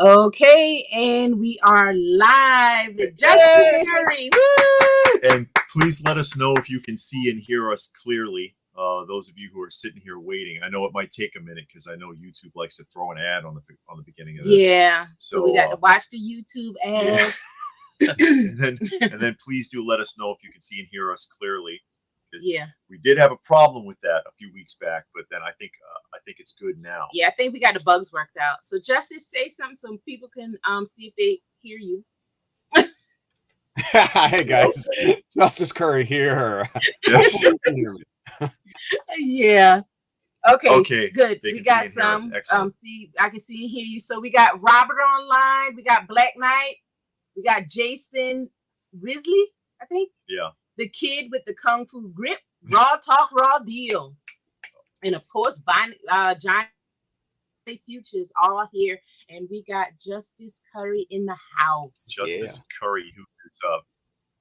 Okay, and we are live with Justice Cury. Woo! And please let us know if you can see and hear us clearly. Those of you who are sitting here waiting, I know it might take a minute because I know YouTube likes to throw an ad on the beginning of this. Yeah, so we got to watch the YouTube ads. Yeah. and then please do let us know if you can see and hear us clearly. Yeah, we did have a problem with that a few weeks back, but then I think it's good now. Yeah, I think we got the bugs worked out. So Justice, say something so people can see if they hear you. Hi guys, Justice Cury here. Yes. Yeah. Okay. Good. They we got some. See, I can see and hear you. So we got Robert online. We got Black Knight. We got Jason Risley, I think. Yeah. The kid with the kung fu grip. Raw talk, raw deal. And of course, Johnny Futures all here, and we got Justice Cury in the house. Justice Cury, who is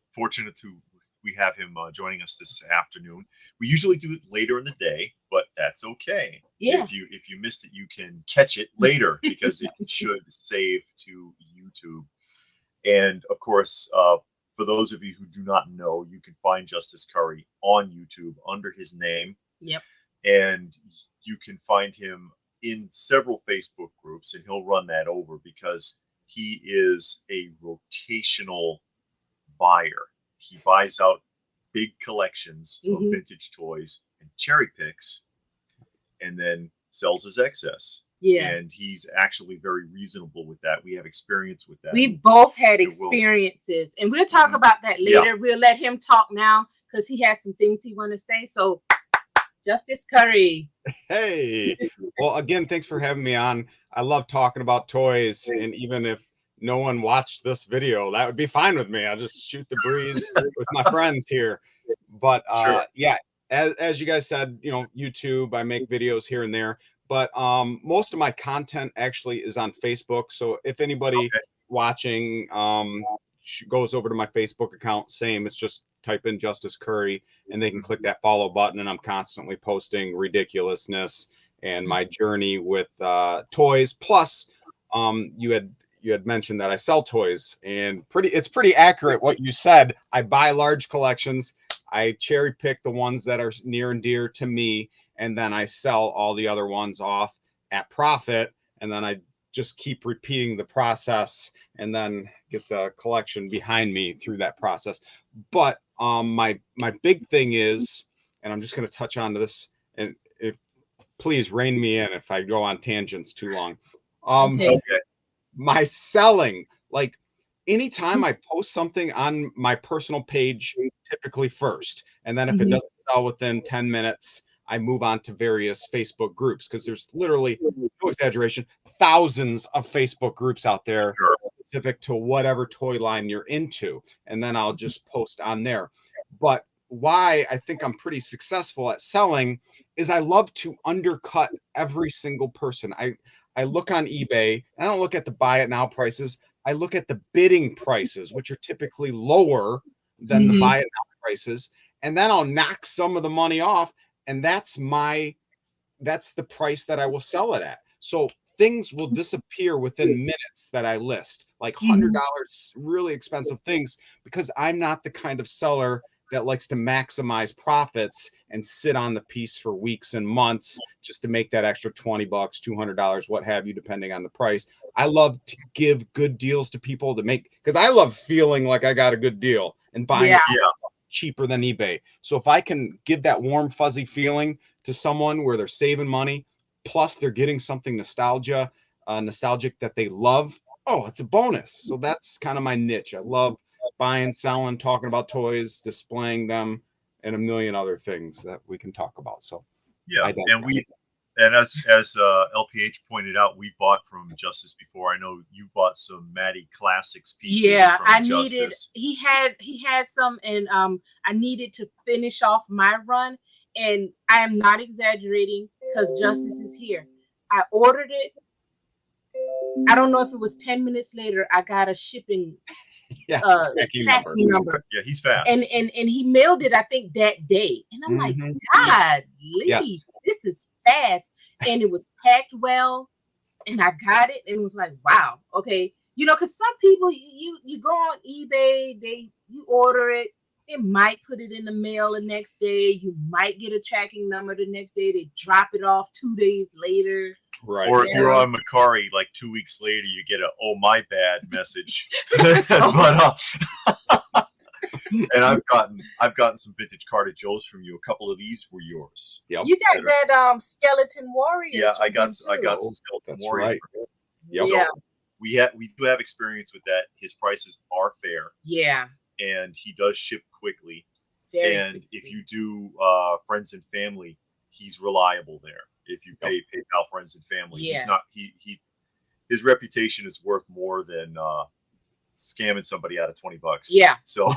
fortunate to we have him joining us this afternoon. We usually do it later in the day, but that's okay. Yeah. If you missed it, you can catch it later because it should save to YouTube. And of course, for those of you who do not know, you can find Justice Cury on YouTube under his name. Yep. And you can find him in several Facebook groups, and he'll run that over because he is a rotational buyer. He buys out big collections of vintage toys and cherry picks and then sells his excess. Yeah. And he's actually very reasonable with that. We have experience with that. We both had experiences, and we'll talk about that later. Yeah. We'll let him talk now because he has some things he want to say. So Justice Cury. Hey. Well, again, thanks for having me on. I love talking about toys, and even if no one watched this video, that would be fine with me. I'll just shoot the breeze with my friends here. But sure. Yeah, as you guys said, you know, YouTube, I make videos here and there, but most of my content actually is on Facebook. So if anybody watching goes over to my Facebook account, same, it's just type in Justice Cury and they can click that follow button, and I'm constantly posting ridiculousness and my journey with toys. Plus, you had mentioned that I sell toys, and it's pretty accurate what you said. I buy large collections, I cherry pick the ones that are near and dear to me, and then I sell all the other ones off at profit, and then I just keep repeating the process and then get the collection behind me through that process. But my big thing is, and I'm just going to touch on this, and please rein me in if I go on tangents too long. My selling, like anytime I post something on my personal page, typically first, and then if it doesn't sell within 10 minutes, I move on to various Facebook groups, because there's literally, no exaggeration, thousands of Facebook groups out there specific to whatever toy line you're into, and then I'll just post on there. But why I think I'm pretty successful at selling is I love to undercut every single person. I look on eBay, and I don't look at the buy it now prices. I look at the bidding prices, which are typically lower than the buy it now prices. And then I'll knock some of the money off. And that's the price that I will sell it at. So things will disappear within minutes that I list, like $100 really expensive things, because I'm not the kind of seller that likes to maximize profits and sit on the piece for weeks and months just to make that extra $20, $200, what have you, depending on the price. I love to give good deals to people to make, because I love feeling like I got a good deal and buying cheaper than eBay. So if I can give that warm, fuzzy feeling to someone where they're saving money, plus they're getting something nostalgic that they love, oh, it's a bonus. So that's kind of my niche. I love buying, selling, talking about toys, displaying them, and a million other things that we can talk about. So yeah, and as LPH pointed out, we bought from Justice before. I know you bought some Maddie Classics pieces. Yeah, from Justice. He had some, and I needed to finish off my run, and I am not exaggerating because Justice is here. I ordered it. I don't know if it was 10 minutes later, I got a shipping tracking number. Yeah, he's fast. And he mailed it, I think, that day. And I'm like, God, Lee, this is fast. And it was packed well. and I got it and was like, wow, okay. You know, because some people, you go on eBay, you order it, they might put it in the mail the next day. You might get a tracking number the next day. They drop it off 2 days later. Right. Or if you're on Macari, like 2 weeks later, you get a "oh my bad" message. And I've gotten some vintage Carter Joes from you. A couple of these were yours. Yep. You got that skeleton warriors. Yeah, I got some skeleton warriors. Right. Yep. So we do have experience with that. His prices are fair. Yeah. And he does ship quickly. And if you do friends and family, he's reliable there. If you pay PayPal friends and family, he's not his reputation is worth more than scamming somebody out of $20. Yeah. So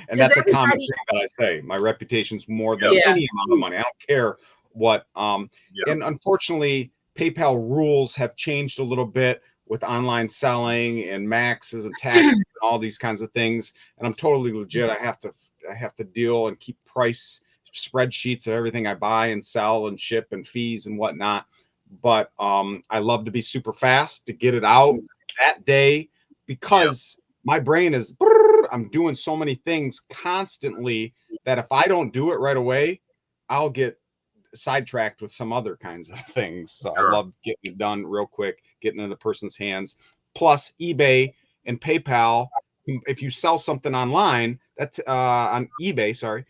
and that's a common thing that I say. My reputation's more than any amount of money. I don't care what and unfortunately PayPal rules have changed a little bit with online selling and maxes and taxes and all these kinds of things. And I'm totally legit. I have to deal and keep price spreadsheets of everything I buy and sell and ship and fees and whatnot. But I love to be super fast to get it out that day because my brain is, I'm doing so many things constantly that if I don't do it right away, I'll get sidetracked with some other kinds of things. So I love getting it done real quick, getting in the person's hands. Plus eBay and PayPal, if you sell something online, that's on eBay, sorry,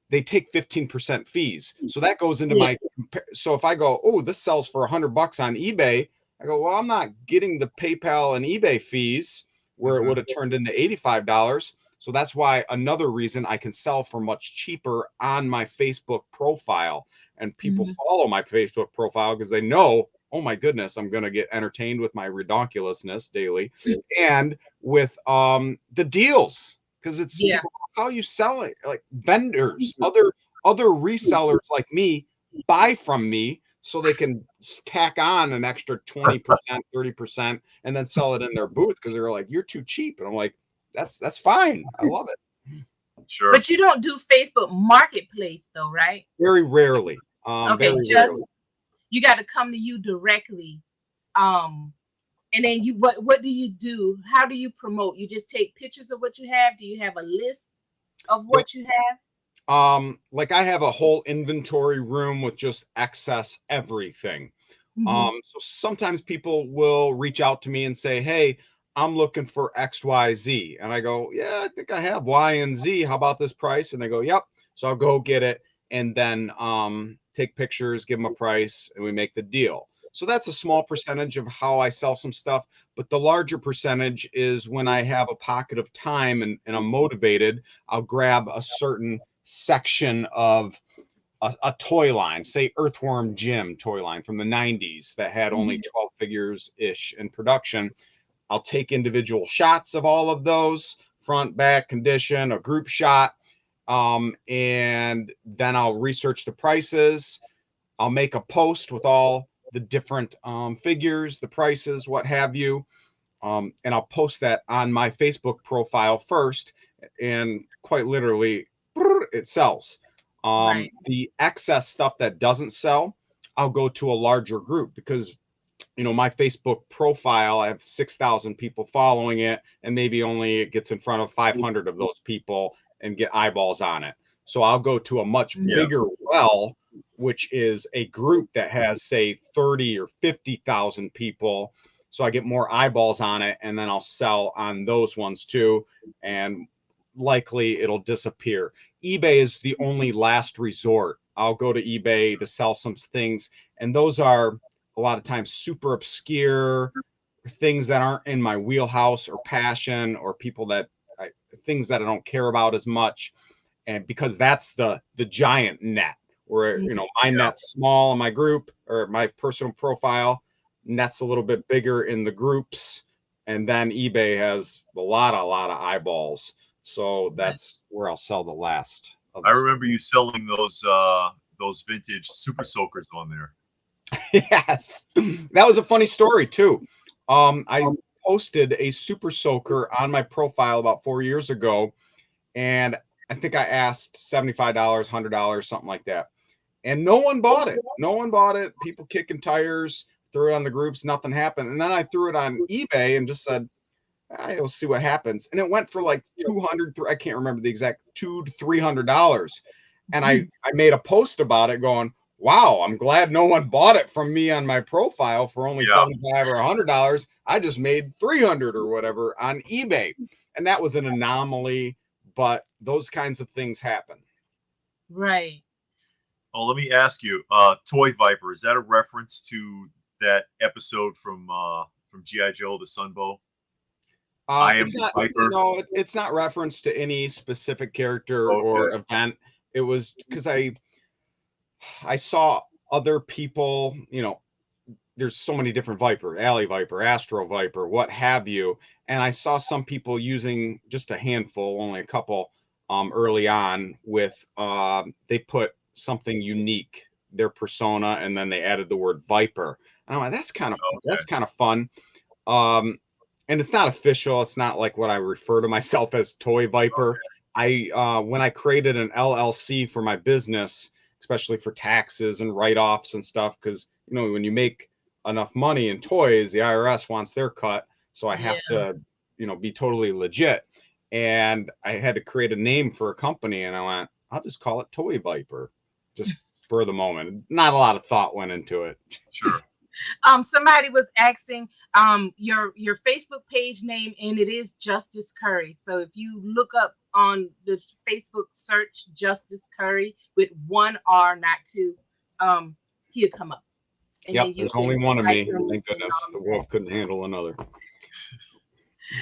they take 15% fees. So that goes into my, so if I go, oh, this sells for $100 on eBay, I go, well, I'm not getting the PayPal and eBay fees where it would have turned into $85. So that's why another reason I can sell for much cheaper on my Facebook profile. And people follow my Facebook profile because they know, oh my goodness, I'm going to get entertained with my redonkulousness daily and with the deals because it's how you sell it. Like vendors, other resellers like me buy from me so they can tack on an extra 20%, 30%, and then sell it in their booth because they're like, you're too cheap. And I'm like, that's fine. I love it. Sure. But you don't do Facebook Marketplace though, right? Very rarely. Okay, rarely. You got to come to you directly. And then what do you do? How do you promote? You just take pictures of what you have? Do you have a list of what you have? Like I have a whole inventory room with just excess everything. So sometimes people will reach out to me and say, hey, I'm looking for XYZ. And I go, yeah, I think I have Y and Z. How about this price? And they go, yep. So I'll go get it and then take pictures, give them a price, and we make the deal. So that's a small percentage of how I sell some stuff. But the larger percentage is when I have a pocket of time and I'm motivated, I'll grab a certain section of a toy line, say Earthworm Jim toy line from the 90s that had only 12 figures-ish in production. I'll take individual shots of all of those, front, back, condition, a group shot, and then I'll research the prices. I'll make a post with all the different figures, the prices, what have you, and I'll post that on my Facebook profile first, and quite literally, it sells. The excess stuff that doesn't sell, I'll go to a larger group because, you know, my Facebook profile, I have 6,000 people following it, and maybe only it gets in front of 500 of those people and get eyeballs on it. So I'll go to a much bigger well, which is a group that has, say, 30 or 50,000 people. So I get more eyeballs on it, and then I'll sell on those ones too, and likely it'll disappear. eBay is the only last resort. I'll go to eBay to sell some things, and those are a lot of times super obscure things that aren't in my wheelhouse or passion, or people that things that I don't care about as much. And because that's the giant net, where, you know, my net's small in my group or my personal profile, net's a little bit bigger in the groups, and then eBay has a lot of eyeballs. So that's where I'll sell the last. I remember you selling those vintage super soakers on there. Yes, that was a funny story too. I posted a super soaker on my profile about 4 years ago, and I think I asked $75, $100, something like that, and no one bought it. No one bought it. People kicking tires. threw it on the groups, nothing happened. And then I threw it on eBay and just said, I'll see what happens. And it went for like 200, I can't remember the exact, $200 to $300. And I made a post about it going, wow, I'm glad no one bought it from me on my profile for only $75 or $100. I just made 300 or whatever on eBay. And that was an anomaly, but those kinds of things happen. Right. Oh, let me ask you, Toy Viper, is that a reference to that episode from G.I. Joe, the Sunbow? I am the Viper. No, it's not reference to any specific character or event. It was because I saw other people, you know, there's so many different Viper, Alley Viper, Astro Viper, what have you. And I saw some people using just a handful, only a couple early on with, they put something unique, their persona, and then they added the word Viper. And I'm like, that's kind of fun. And it's not official. It's not like what I refer to myself as Toy Viper. When I created an LLC for my business, especially for taxes and write-offs and stuff, because, you know, when you make enough money in toys, the IRS wants their cut. So I have to, you know, be totally legit. And I had to create a name for a company, and I went, I'll just call it Toy Viper, just for the moment. Not a lot of thought went into it. Sure. Somebody was asking your Facebook page name, and it is Justice Cury. So if you look up on the Facebook search Justice Cury with one R, not two, he'll come up. And there's only one of me. Thank goodness the world couldn't handle another.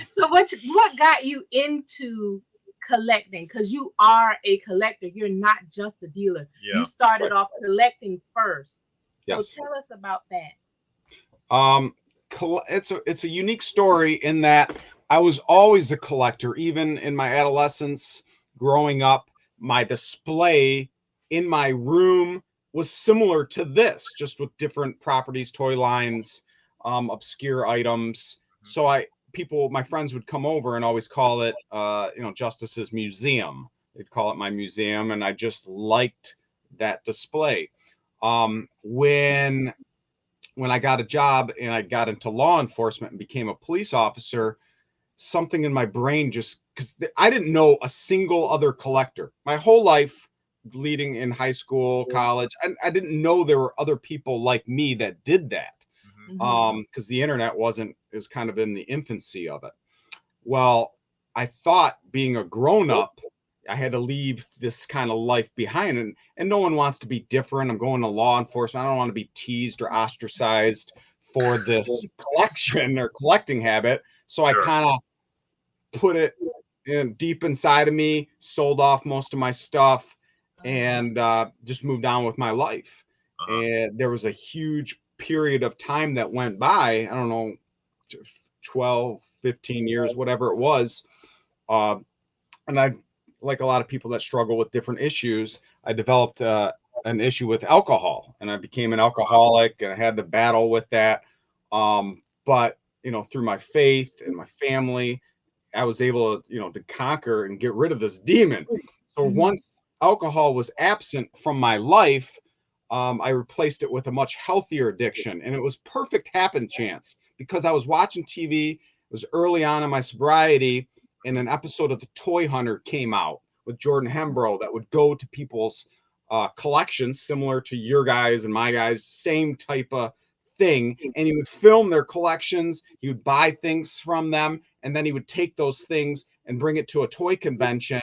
So what got you into collecting? Because you are a collector. You're not just a dealer. You started off collecting first. So tell us about that. It's a unique story in that I was always a collector. Even in my adolescence, growing up, my display in my room was similar to this, just with different properties, toy lines, obscure items. So my friends would come over and always call it, Justice's Museum. They'd call it my museum, and I just liked that display. When I got a job and I got into law enforcement and became a police officer, something in my brain just, because I didn't know a single other collector my whole life, leading in high school, college. I didn't know there were other people like me that did that. Because the internet it was kind of in the infancy of it. Well, I thought being a grown-up, I had to leave this kind of life behind, and no one wants to be different. I'm going to law enforcement. I don't want to be teased or ostracized for this collection or collecting habit. So I kind of put it deep inside of me, sold off most of my stuff, and just moved on with my life. And there was a huge period of time that went by, I don't know, 12, 15 years, whatever it was. And I, like a lot of people that struggle with different issues, I developed an issue with alcohol, and I became an alcoholic, and I had to battle with that. But, through my faith and my family, I was able to conquer and get rid of this demon. So once alcohol was absent from my life, I replaced it with a much healthier addiction, and it was perfect happen chance because I was watching TV. It was early on in my sobriety, and an episode of The Toy Hunter came out with Jordan Hembrow that would go to people's collections, similar to your guys and my guys, same type of thing, and he would film their collections. He would buy things from them, and then he would take those things and bring it to a toy convention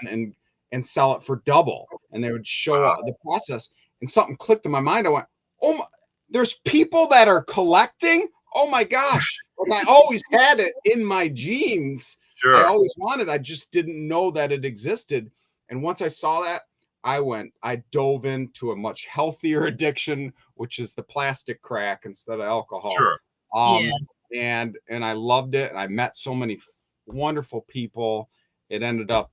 and sell it for double, and they would show the process. And something clicked in my mind. I went, oh my, there's people that are collecting? Oh my gosh. Like I always had it in my genes. Sure. I always wanted. I just didn't know that it existed. And once I saw that, I dove into a much healthier addiction, which is the plastic crack instead of alcohol. Sure. And I loved it. And I met so many wonderful people. It ended up,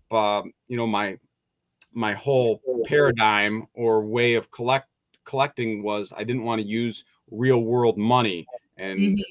my whole paradigm or way of collecting was I didn't want to use real world money. And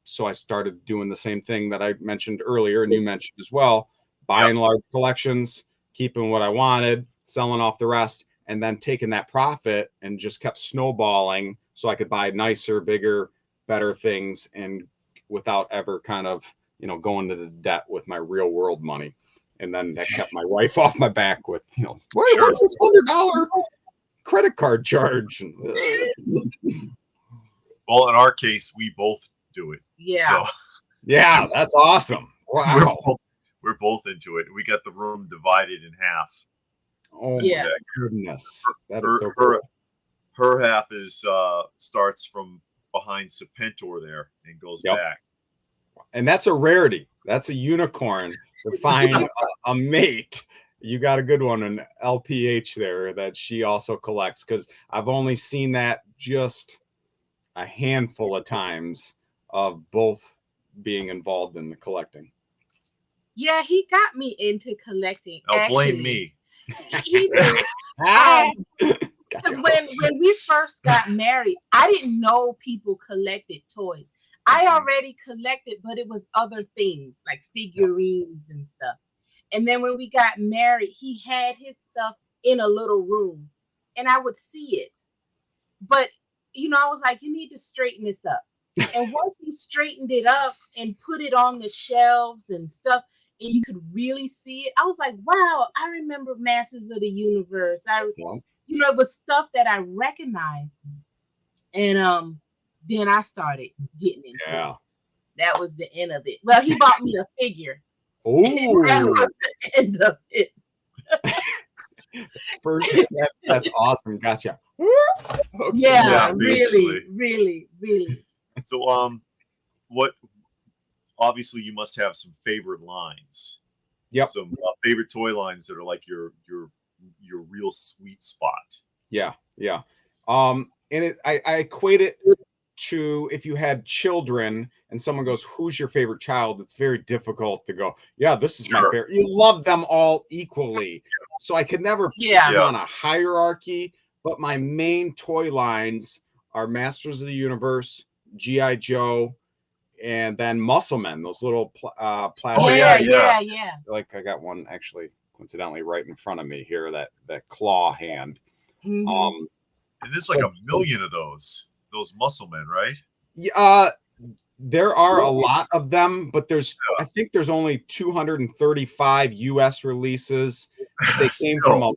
so I started doing the same thing that I mentioned earlier, and you mentioned as well, buying large collections, keeping what I wanted, selling off the rest, and then taking that profit and just kept snowballing so I could buy nicer, bigger better things and without ever kind of, you know, going to the debt with my real world money. And then that kept my wife off my back with, you know, what's this $100 credit card charge? Well, in our case, we both do it. Yeah. So yeah, that's awesome. Wow. We're both into it. We got the room divided in half. Oh Yeah. my goodness. That is so cool. Her half is starts from behind Serpentor there and goes back. And that's a rarity. That's a unicorn to find a mate. You got a good one, an LPH there that she also collects, because I've only seen that just a handful of times of both being involved in the collecting. Yeah, he got me into collecting. Oh, actually. blame me. He did. Because when we first got married, I didn't know people collected toys. I already collected, but it was other things like figurines and stuff. And then when we got married, he had his stuff in a little room and I would see it. But, you know, I was like, you need to straighten this up. And once he straightened it up and put it on the shelves and stuff, and you could really see it, I was like, wow, I remember Masters of the Universe. You know, it was stuff that I recognized. And then I started getting into it. That was the end of it. Well, he bought me a figure. Oh, that was the end of it. That's awesome. Gotcha. Okay. Yeah, really. So, what? Obviously, you must have some favorite lines. Yep. Some favorite toy lines that are like your real sweet spot. Yeah. And I equate it to if you had children and someone goes, who's your favorite child? It's very difficult to go, yeah, this is my favorite. You love them all equally. So I could never put on a hierarchy, but my main toy lines are Masters of the Universe, G.I. Joe, and then Muscle Men, those little plastic. Yeah. Like I got one actually coincidentally right in front of me here, that claw hand. And there's like a million of those Muscle Men, right? Yeah, there are a lot of them, but I think there's only 235 US releases. They came from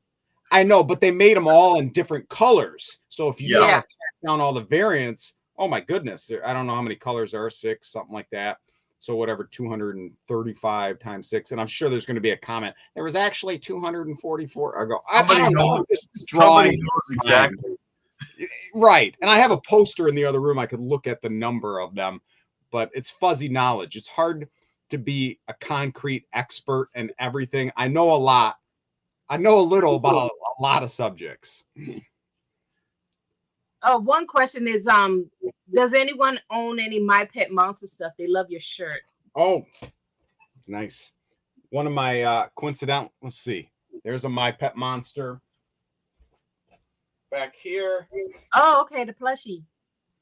I know, but they made them all in different colors. So if you track down all the variants, oh my goodness, I don't know how many colors there are, 6, something like that. So whatever, 235 times 6, and I'm sure there's going to be a comment. There was actually 244. I go, somebody knows exactly. Right. And I have a poster in the other room. I could look at the number of them, but it's fuzzy knowledge. It's hard to be a concrete expert in everything. I know a lot. I know a little about a lot of subjects. One question is, does anyone own any My Pet Monster stuff? They love your shirt. Oh, nice. One of my coincidental, let's see. There's a My Pet Monster back here. Oh, okay, the plushie.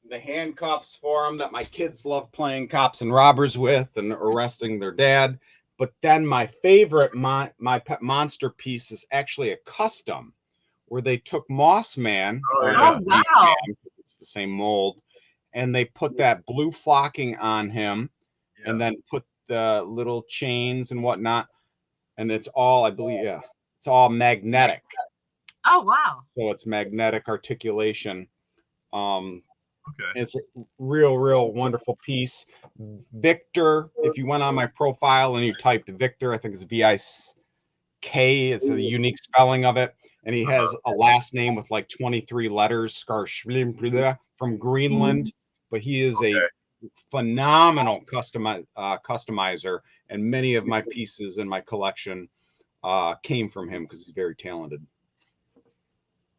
The handcuffs for them that my kids love playing cops and robbers with and arresting their dad. But then my favorite My Pet Monster piece is actually a custom where they took Moss Man. Oh, wow. It's the same mold. And they put that blue flocking on him and then put the little chains and whatnot. And it's all, I believe, it's all magnetic. Oh, wow. So it's magnetic articulation. Okay. It's a real wonderful piece. Victor, if you went on my profile and you typed Victor, I think it's V-I-K. It's a unique spelling of it. And he has a last name with like 23 letters, from Greenland. But he is a phenomenal customizer. And many of my pieces in my collection came from him because he's very talented.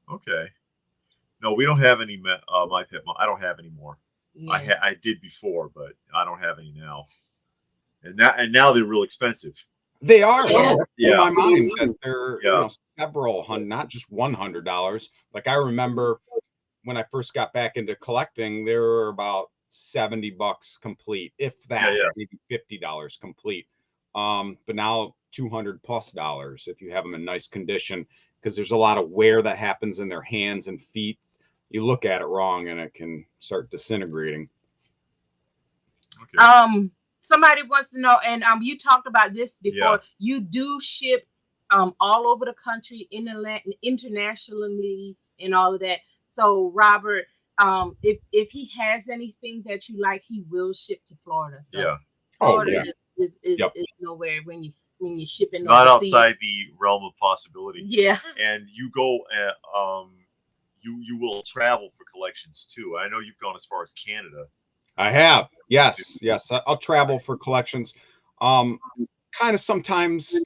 Okay. No, we don't have any My Pet. I don't have any more. Yeah. I did before, but I don't have any now. And now they're real expensive. They are. In my mind, that they're several hundred, not just $100. Like I remember when I first got back into collecting, they were about $70 complete, if that, maybe $50 complete. But now $200+ if you have them in nice condition, because there's a lot of wear that happens in their hands and feet. You look at it wrong and it can start disintegrating. Okay. Somebody wants to know, and you talked about this before. Yeah. You do ship all over the country, internationally, and all of that. So Robert, if he has anything that you like, he will ship to Florida. So Yeah. Florida yeah. is nowhere when you shipping It's not overseas. outside the realm of possibility. Yeah. And you go, you will travel for collections too. I know you've gone as far as Canada. I have. Yes. I'll travel for collections. Kind of sometimes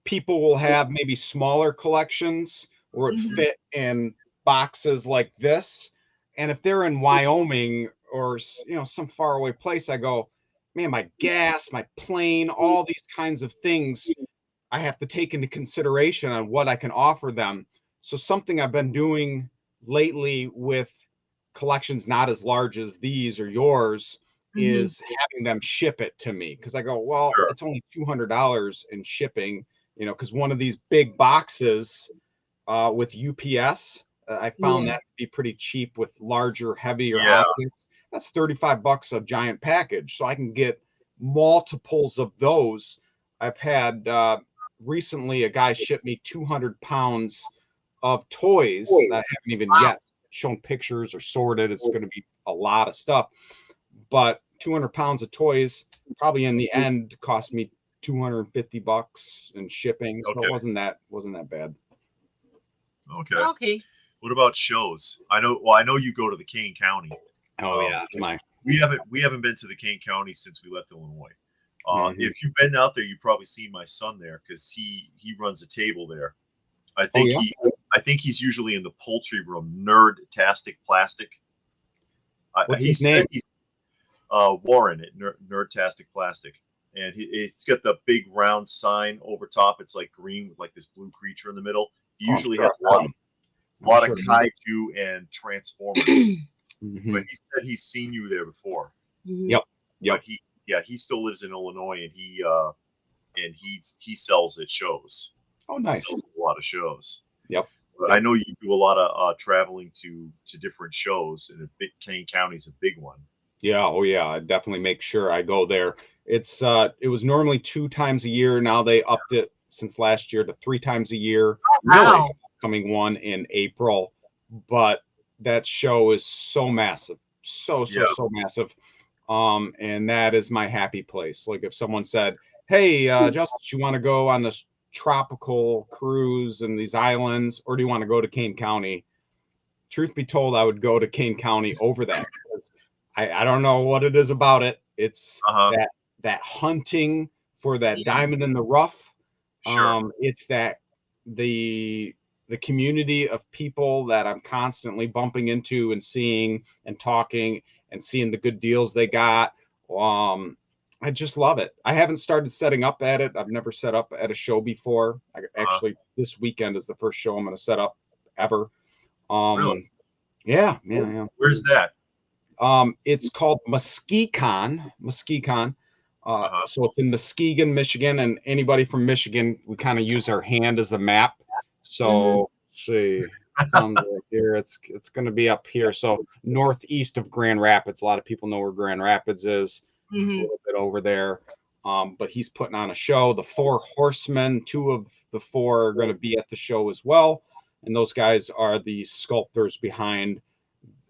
people will have maybe smaller collections where it Mhm. fit in boxes like this. And if they're in Wyoming or some faraway place, I go, man, my gas, my plane, all these kinds of things I have to take into consideration on what I can offer them. So something I've been doing lately with collections not as large as these or yours Mhm. is having them ship it to me, because I go, well, Sure. it's only $200 in shipping, because one of these big boxes with UPS, I found Yeah. that to be pretty cheap with larger, heavier Yeah. objects. That's $35 a giant package, so I can get multiples of those. I've had recently a guy ship me 200 pounds of toys that I haven't even Wow. yet shown pictures or sorted. It's going to be a lot of stuff, but 200 pounds of toys probably in the end cost me $250 in shipping, so Okay. it wasn't that bad. Okay. Okay. What about shows? I know. Well, I know you go to the Kane County. Oh yeah, it's my We haven't been to the Kane County since we left Illinois. Mhm. If you've been out there, you've probably seen my son there because he runs a table there. I Oh think yeah. I think he's usually in the poultry room. Nerdtastic Plastic. What's He his said name? he's Warren at Nerdtastic Plastic, and it's got the big round sign over top. It's like green with like this blue creature in the middle. He Oh, I'm usually sure has I've met him. a lot I'm of sure. kaiju and transformers. Mhm. But he said he's seen you there before. Mhm. Yep. But he still lives in Illinois, and he sells at shows. Oh, He nice. sells at a lot of shows. Yep. But I know you do a lot of traveling to different shows, and Kane County's a big one. Yeah. Oh yeah. I definitely make sure I go there. It was normally 2 times a year. Now they upped it since last year to 3 times a year. Wow. Coming one in April, but that show is so massive, so Yeah. massive. And that is my happy place. Like if someone said, "Hey, Justice, you want to go on this tropical cruise in these islands, or do you want to go to Kane County?" Truth be told, I would go to Kane County over that, because I don't know what it is about it. It's Uh-huh. that hunting for that Yeah. diamond in the rough. Sure. It's that the community of people that I'm constantly bumping into and seeing and talking and seeing the good deals they got. I just love it. I haven't started setting up at it. I've never set up at a show before. Actually, this weekend is the first show I'm going to set up ever. Really? Yeah. Where's that? It's called Muskecon. Uh-huh. So it's in Muskegon, Michigan, and anybody from Michigan, we kind of use our hand as the map. So let's see, down here, it's going to be up here. So northeast of Grand Rapids. A lot of people know where Grand Rapids is. It's a Mhm. little bit over there. But he's putting on a show. The Four Horsemen, 2 of the 4 are going to be at the show as well. And those guys are the sculptors behind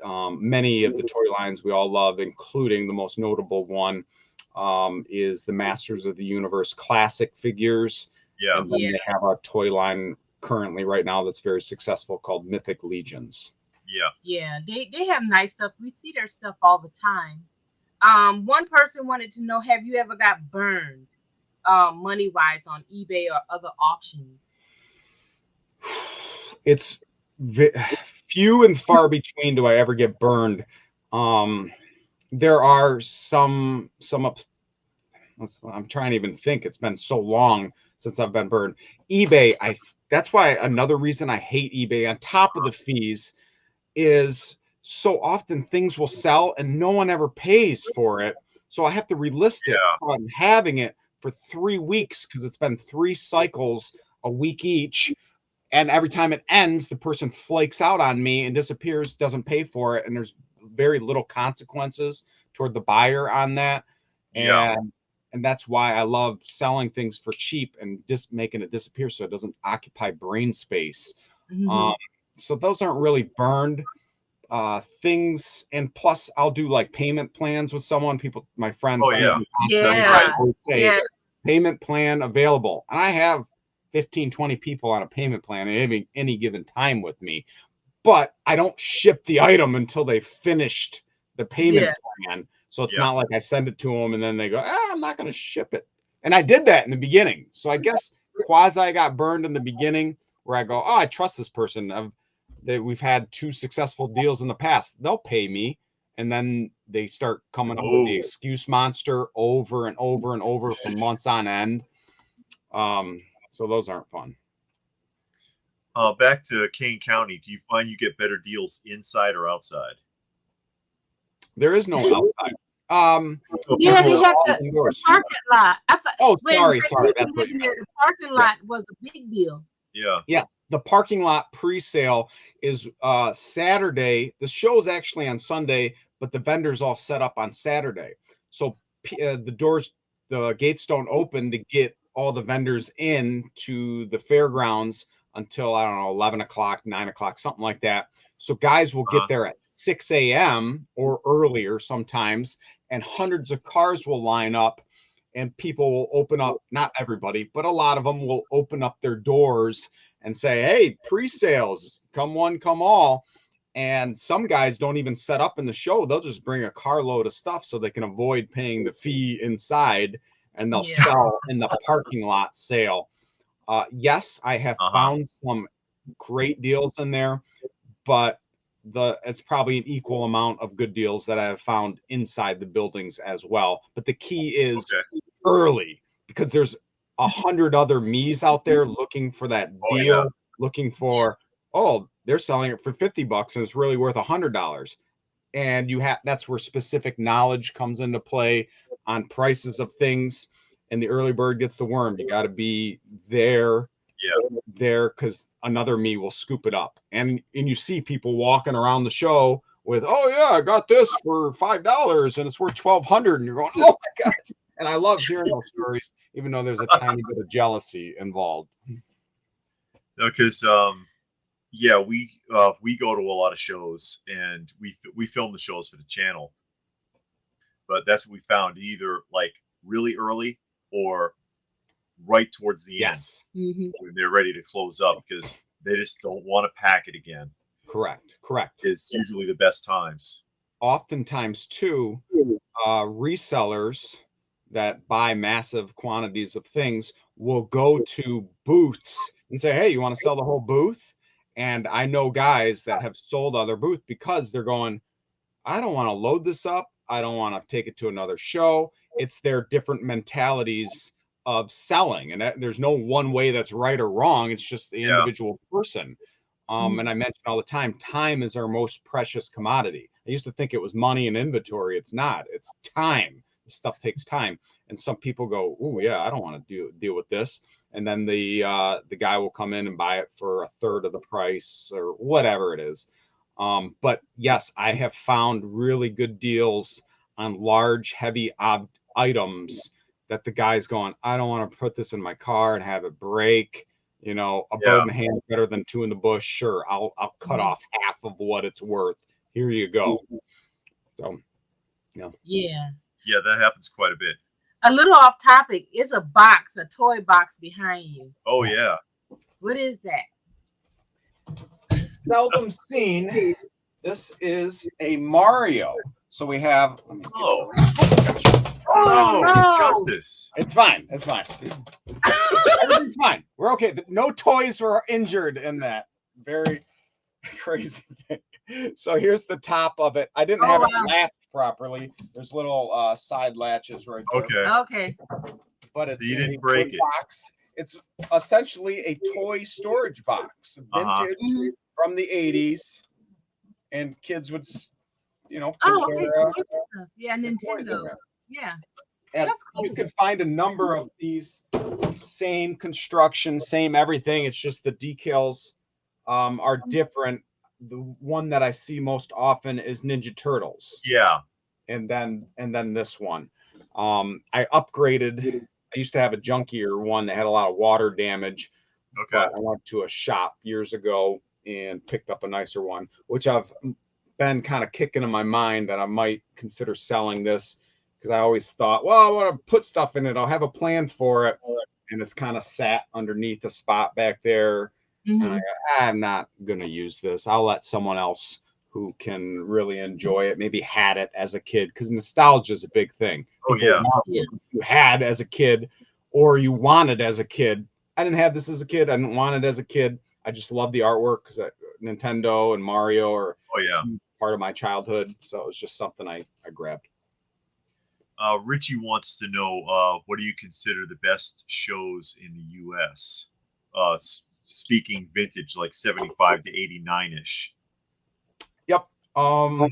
many of the toy lines we all love, including the most notable one is the Masters of the Universe classic figures. Yeah. And then they have a toy line currently right now that's very successful called Mythic Legions. Yeah. Yeah. They have nice stuff. We see their stuff all the time. One person wanted to know, have you ever got burned money wise on eBay or other auctions? It's few and far between do I ever get burned. There are some up. I'm trying to even think. It's been so long since I've been burned. eBay, that's why another reason I hate eBay, on top of the fees, is so often things will sell and no one ever pays for it. So I have to relist it. Yeah. So I'm having it for 3 weeks because it's been 3 cycles a week each. And every time it ends, the person flakes out on me and disappears, doesn't pay for it. And there's very little consequences toward the buyer on that. Yeah. And that's why I love selling things for cheap and just making it disappear so it doesn't occupy brain space. Mhm. So those aren't really burned things. And plus, I'll do like payment plans with someone. People, my friends, Oh, yeah. Yeah. always say Yeah. payment plan available. And I have 15, 20 people on a payment plan at any given time with me, but I don't ship the item until they finished the payment Yeah. plan. So it's Yeah. not like I send it to them and then they go, I'm not going to ship it. And I did that in the beginning. So I guess quasi got burned in the beginning where I go, I trust this person. We've had 2 successful deals in the past. They'll pay me. And then they start coming up with the excuse monster over and over and over for months on end. So those aren't fun. Back to Kane County, do you find you get better deals inside or outside? There is no outside. Yeah, they People- have the parking lot. sorry. That's what you meant. the parking lot was a big deal. Yeah. Yeah, the parking lot pre-sale is Saturday. The show is actually on Sunday, but the vendors all set up on Saturday. So the gates don't open to get all the vendors in to the fairgrounds until, I don't know, 11 o'clock, 9 o'clock, something like that. So guys will get there at 6 a.m. or earlier sometimes, and hundreds of cars will line up, and people will open up, not everybody, but a lot of them will open up their doors and say, hey, pre-sales, come one, come all. And some guys don't even set up in the show. They'll just bring a carload of stuff so they can avoid paying the fee inside, and they'll sell in the parking lot sale. Yes, I have found some great deals in there, but it's probably an equal amount of good deals that I have found inside the buildings as well. But the key is early, because there's 100 other me's out there looking for that deal, looking for, they're selling it for $50 and it's really worth $100. And that's where specific knowledge comes into play on prices of things. And the early bird gets the worm. You got to be there, because another me will scoop it up. And you see people walking around the show with, I got this for $5 and it's worth $1,200, and you're going, oh my god. And I love hearing those stories, even though there's a tiny bit of jealousy involved. No, because we go to a lot of shows, and we film the shows for the channel. But that's what we found, either like really early or right towards the end when they're ready to close up, because they just don't want to pack it again. Correct. Is usually the best times. Oftentimes too, resellers that buy massive quantities of things will go to booths and say, hey, you want to sell the whole booth? And I know guys that have sold other booths because they're going, I don't want to load this up. I don't want to take it to another show. It's their different mentalities of selling. And there's no one way that's right or wrong. It's just the individual person. And I mention all the time is our most precious commodity. I used to think it was money and inventory. It's not. It's time. The stuff takes time. And some people go, oh yeah, I don't want to deal with this. And then the guy will come in and buy it for a third of the price or whatever it is. But yes, I have found really good deals on large, heavy items that the guy's going, I don't want to put this in my car and have it break. A bird in the hand better than 2 in the bush. Sure, I'll cut off half of what it's worth. Here you go. So, Yeah, that happens quite a bit. A little off topic. It's a toy box behind you. Oh yeah. What is that? Seldom seen. This is a Mario. So we have. No. Justice. It's fine. Everything's fine. We're okay. No toys were injured in that. Very crazy thing. So here's the top of it. I didn't have it latched properly. There's little side latches right there. Okay. But it's you didn't break it. Box. It's essentially a toy storage box, vintage from the 80s, and kids would, put their, Nintendo. Yeah. And that's cool. You can find a number of these, same construction, same everything. It's just the decals are different. The one that I see most often is Ninja Turtles. Yeah. And then this one. I upgraded. I used to have a junkier one that had a lot of water damage, Okay. but I went to a shop years ago and picked up a nicer one, which I've been kind of kicking in my mind that I might consider selling this, because I always thought, well, I want to put stuff in it. I'll have a plan for it. And it's kind of sat underneath a spot back there. And I'm not going to use this. I'll let someone else who can really enjoy it maybe had it as a kid, because nostalgia is a big thing. Oh, yeah. You had as a kid, or you wanted as a kid. I didn't have this as a kid. I didn't want it as a kid. I just love the artwork, because Nintendo and Mario are part of my childhood. So it was just something I grabbed. Richie wants to know, what do you consider the best shows in the U.S.? Speaking vintage, like 75 to 89-ish. Yep. I'm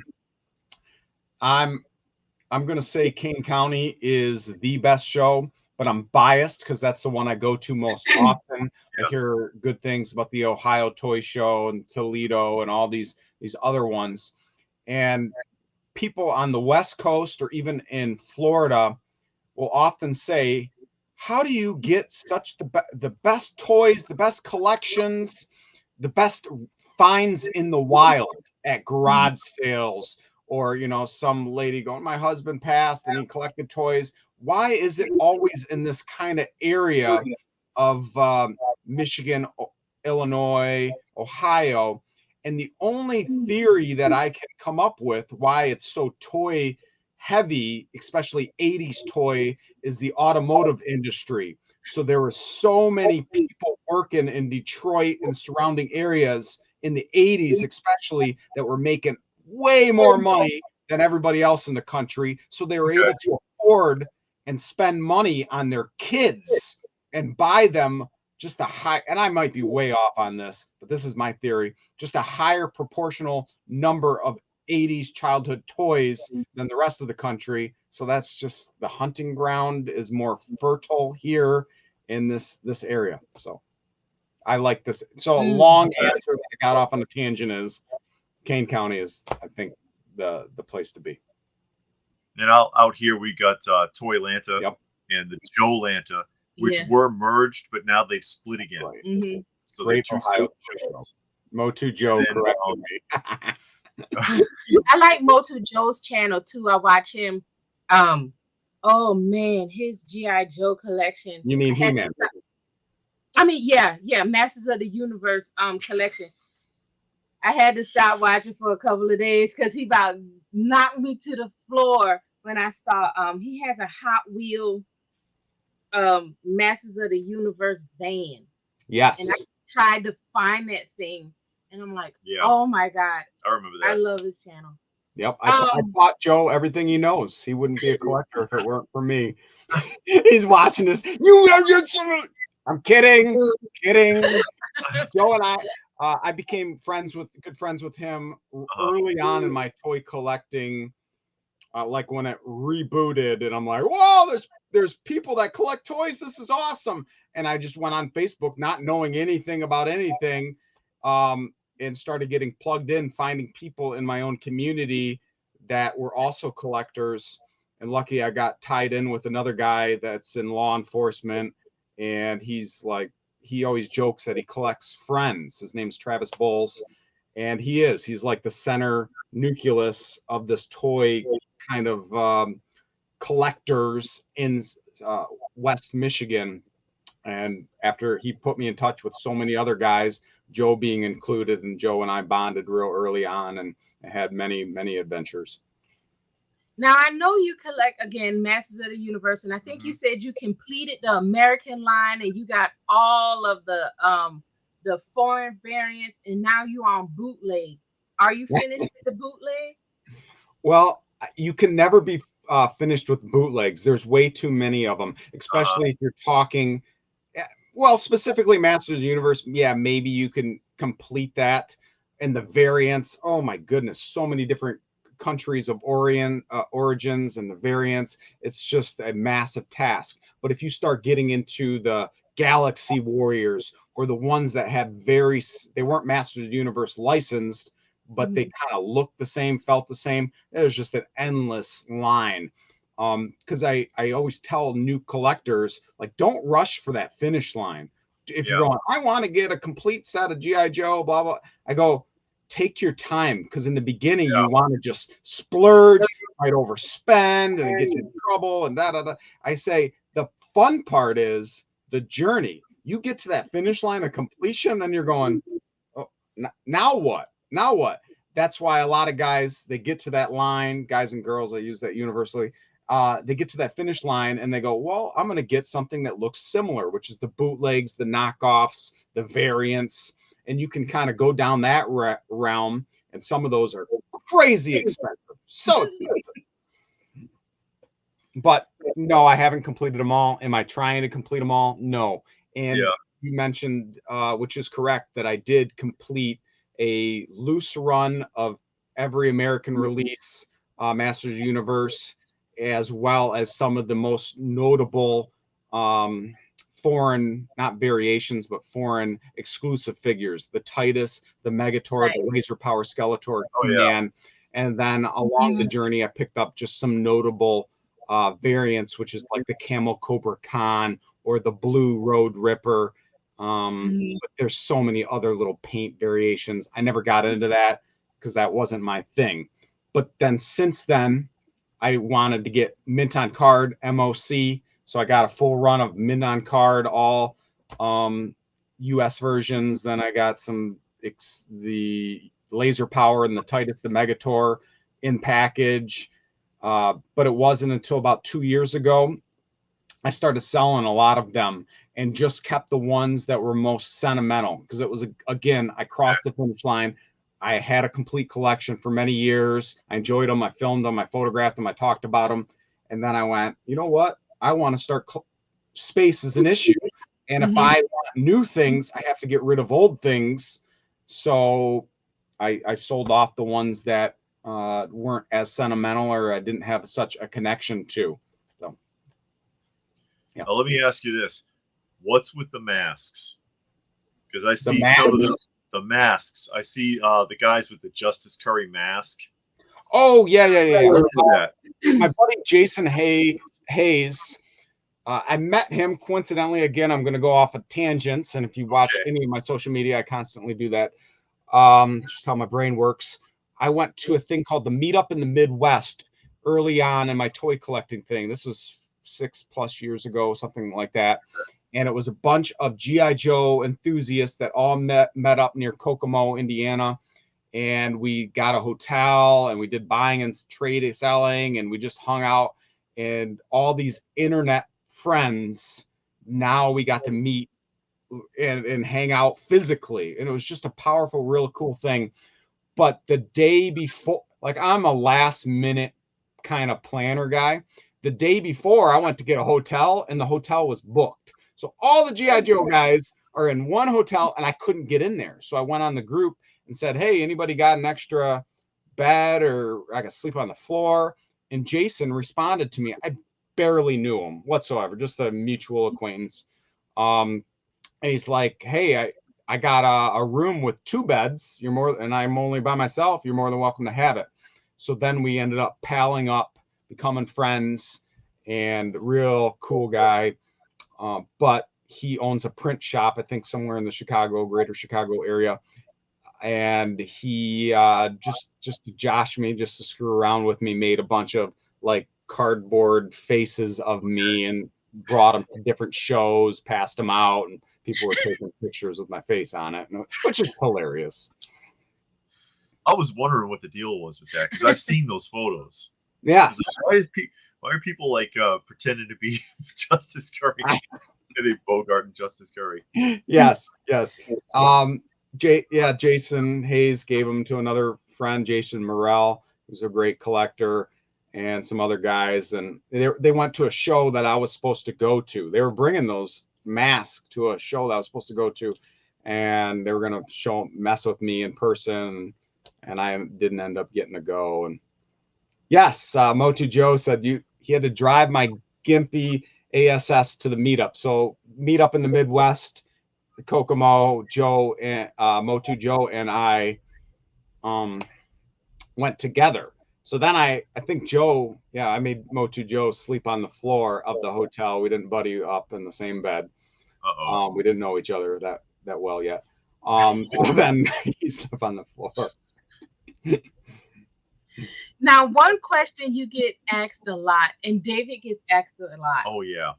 going to say Kane County is the best show, but I'm biased because that's the one I go to most often. I hear good things about the Ohio Toy Show and Toledo and all these other ones. And people on the West Coast or even in Florida will often say, how do you get such the best toys, the best collections, the best finds in the wild at garage sales? Or, some lady going, my husband passed and he collected toys. Why is it always in this kind of area of Michigan, Illinois, Ohio? And the only theory that I can come up with why it's so toy heavy, especially 80s toy, is the automotive industry. So there were so many people working in Detroit and surrounding areas in the 80s, especially, that were making way more money than everybody else in the country. So they were able to afford and spend money on their kids and buy them just a high, and I might be way off on this, but this is my theory, just a higher proportional number of 80s childhood toys than the rest of the country. So that's just, the hunting ground is more fertile here in this area. So I like this. So a long answer that I got off on a tangent is Kane County is, I think, the place to be. And out here we got Toylanta and the Joe Lanta, which were merged, but now they've split again. Right. So Great they're two shows. Motu Joe corrected me. I like Motu Joe's channel too. I watch him. Oh man, his G.I. Joe collection. You mean He-Man? I mean, yeah, Masters of the Universe collection. I had to stop watching for a couple of days because he about knocked me to the floor when I saw he has a Hot Wheel Masters of the Universe van. Yes. And I tried to find that thing and I'm like, oh my God. I remember that. I love his channel. Yep. I taught Joe everything he knows. He wouldn't be a collector if it weren't for me. He's watching this. I'm kidding. Joe and I became good friends with him early on in my toy collecting, like when it rebooted, and I'm like, whoa, there's people that collect toys. This is awesome. And I just went on Facebook, not knowing anything about anything, and started getting plugged in, finding people in my own community that were also collectors. And lucky I got tied in with another guy that's in law enforcement, and he's like, he always jokes that he collects friends. His name's Travis Bowles, and he's like the center nucleus of this toy kind of collectors in West Michigan. And after he put me in touch with so many other guys, Joe being included, and Joe and I bonded real early on and had many, many adventures. Now, I know you collect, again, Masters of the Universe, and I think you said you completed the American line and you got all of the foreign variants, and now you're on bootleg. Are you finished with the bootleg? Well, you can never be finished with bootlegs. There's way too many of them, especially if you're talking, well, specifically Masters of the Universe. Yeah, maybe you can complete that. And the variants, oh my goodness, so many different countries of origins and the variants. It's just a massive task. But if you start getting into the Galaxy Warriors, or the ones that had they weren't Masters of the Universe licensed, but they kind of looked the same, felt the same, there's just an endless line. Because I always tell new collectors, like, don't rush for that finish line. If you're going, I want to get a complete set of GI Joe, blah blah, I go, take your time, because in the beginning you want to just splurge, might overspend, and it gets you in trouble, and da da da. I say the fun part is the journey. You get to that finish line of completion, then you're going, oh, now what? Now what? That's why a lot of guys, they get to that line, guys and girls, I use that universally. They get to that finish line and they go, well, I'm going to get something that looks similar, which is the bootlegs, the knockoffs, the variants. And you can kind of go down that realm. And some of those are crazy expensive, so expensive. But no, I haven't completed them all. Am I trying to complete them all? No. And you mentioned, which is correct, that I did complete a loose run of every American release, Masters of the Universe, as well as some of the most notable foreign, not variations, but foreign exclusive figures, the Titus, the Megator, the Laser Power Skeletor, and then along the journey, I picked up just some notable variants, which is like the Camel Cobra Khan or the Blue Road Ripper. But there's so many other little paint variations. I never got into that because that wasn't my thing. But then since then, I wanted to get mint on card MOC. So I got a full run of mint on card, all US versions. Then I got the Laser Power and the Titus, the Megator in package. But it wasn't until about 2 years ago I started selling a lot of them and just kept the ones that were most sentimental, because it was, again, I crossed the finish line. I had a complete collection for many years. I enjoyed them. I filmed them. I photographed them. I talked about them. And then I went, you know what? I want to start. Space is an issue. And if I want new things, I have to get rid of old things. So I sold off the ones that weren't as sentimental or I didn't have such a connection to. So, yeah. Now, let me ask you this. What's with the masks? Because I see some of the masks. I see the guys with the Justice Cury mask. Oh, yeah. What is that? My buddy Jason Hayes, I met him coincidentally. Again, I'm going to go off of tangents. And if you watch any of my social media, I constantly do that. Just how my brain works. I went to a thing called the Meetup in the Midwest early on in my toy collecting thing. This was 6+ years ago, something like that. And it was a bunch of G.I. Joe enthusiasts that all met up near Kokomo, Indiana. And we got a hotel and we did buying and trade selling, and we just hung out. And all these internet friends, now we got to meet and hang out physically. And it was just a powerful, real cool thing. But the day before, like, I'm a last minute kind of planner guy. The day before, I went to get a hotel and the hotel was booked. So all the G.I. Joe guys are in one hotel and I couldn't get in there. So I went on the group and said, hey, anybody got an extra bed or I could sleep on the floor? And Jason responded to me. I barely knew him whatsoever, just a mutual acquaintance. And he's like, hey, I got a room with 2 beds. And I'm only by myself. You're more than welcome to have it. So then we ended up palling up, becoming friends, and real cool guy. But he owns a print shop, I think somewhere in the greater Chicago area. And he just to josh me, just to screw around with me, made a bunch of like cardboard faces of me and brought them to different shows, passed them out, and people were taking pictures with my face on it, which is hilarious. I was wondering what the deal was with that, because I've seen those photos. Yeah. Like, why are people like pretending to be Justice Cury? They Bogart and Justice Cury. Yes. Jason Hayes gave them to another friend, Jason Morrell, who's a great collector, and some other guys. And they went to a show that I was supposed to go to. They were bringing those masks to a show that I was supposed to go to, and they were going to mess with me in person, and I didn't end up getting to go. And yes, Motu Joe said he had to drive my gimpy ASS to the meetup. So meetup in the Midwest, Kokomo, Joe and Motu Joe and I went together. So then I think Joe, yeah, I made Motu Joe sleep on the floor of the hotel. We didn't buddy up in the same bed. Uh-oh. We didn't know each other that well yet. So then he slept on the floor. Now, one question you get asked a lot, and David gets asked a lot. Oh yeah,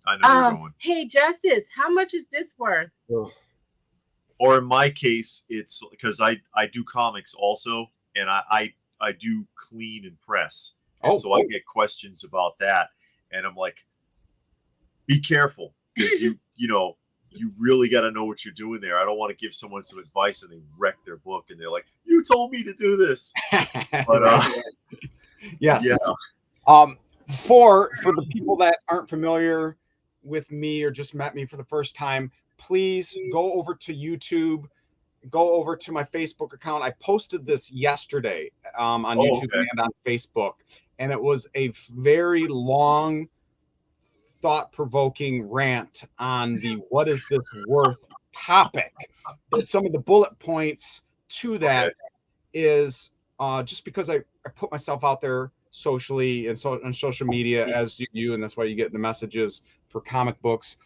I know you're going. Hey, Justice, how much is this worth? Or in my case, it's because I do comics also, and I do clean and press, and so I get questions about that, and I'm like, be careful, because you really got to know what you're doing there. I don't want to give someone some advice and they wreck their book, and they're like, you told me to do this. But yes, yeah. For the people that aren't familiar with me or just met me for the first time, please go over to YouTube, go over to my Facebook account. I posted this yesterday on YouTube and on Facebook, and it was a very long, thought-provoking rant on the what is this worth topic. But some of the bullet points to that is just because I put myself out there socially and on social media, as do you, and that's why you get the messages for comic books,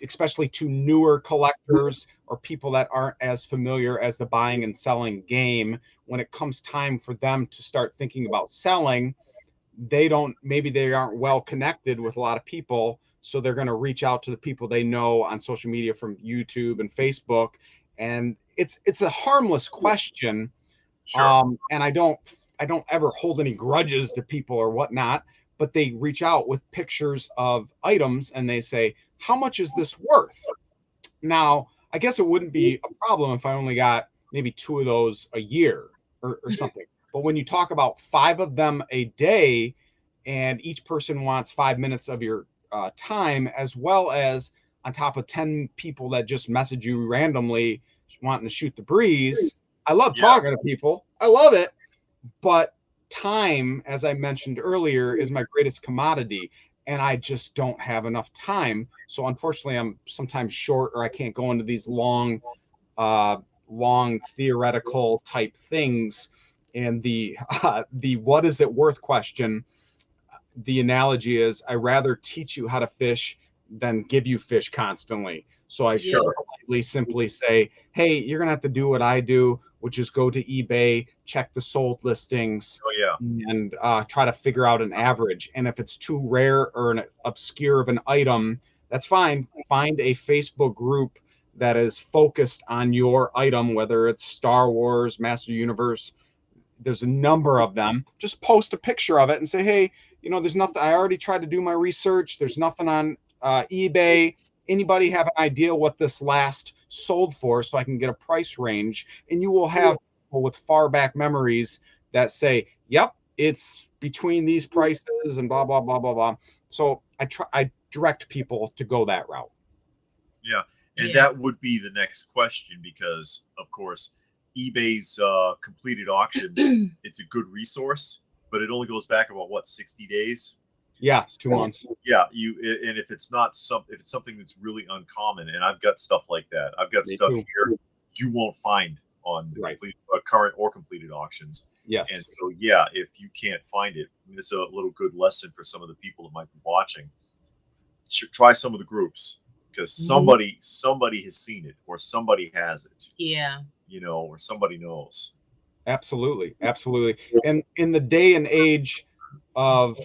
especially to newer collectors or people that aren't as familiar as the buying and selling game. When it comes time for them to start thinking about selling, maybe they aren't well connected with a lot of people, so they're going to reach out to the people they know on social media from YouTube and Facebook, and it's a harmless question. Sure. And I don't ever hold any grudges to people or whatnot, but they reach out with pictures of items and they say, how much is this worth? Now, I guess it wouldn't be a problem if I only got maybe 2 of those a year or something. But when you talk about 5 of them a day, and each person wants 5 minutes of your time, as well as on top of 10 people that just message you randomly wanting to shoot the breeze. I love talking to people. I love it. But time, as I mentioned earlier, is my greatest commodity, and I just don't have enough time. So unfortunately, I'm sometimes short, or I can't go into these long theoretical type things. And the what is it worth question, the analogy is, I rather teach you how to fish than give you fish constantly. So I politely simply say, hey, you're gonna have to do what I do, which is go to eBay, check the sold listings, and try to figure out an average. And if it's too rare or an obscure of an item, that's fine. Find a Facebook group that is focused on your item, whether it's Star Wars, Master Universe. There's a number of them. Just post a picture of it and say, hey, there's nothing. I already tried to do my research. There's nothing on eBay. Anybody have an idea what this last sold for, so I can get a price range? And you will have people with far back memories that say, yep, it's between these prices and blah, blah, blah, blah, blah. So I direct people to go that route. Yeah. And that would be the next question, because of course, eBay's completed auctions, it's a good resource, but it only goes back about 60 days. Yeah, 2 months. Yeah, and if it's something that's really uncommon, and I've got stuff like that. I've got stuff here you won't find on current or completed auctions. Yes. And so if you can't find it, this is a little good lesson for some of the people that might be watching. Try some of the groups, because somebody has seen it, or somebody has it. Yeah. Or somebody knows. Absolutely. And in the day and age of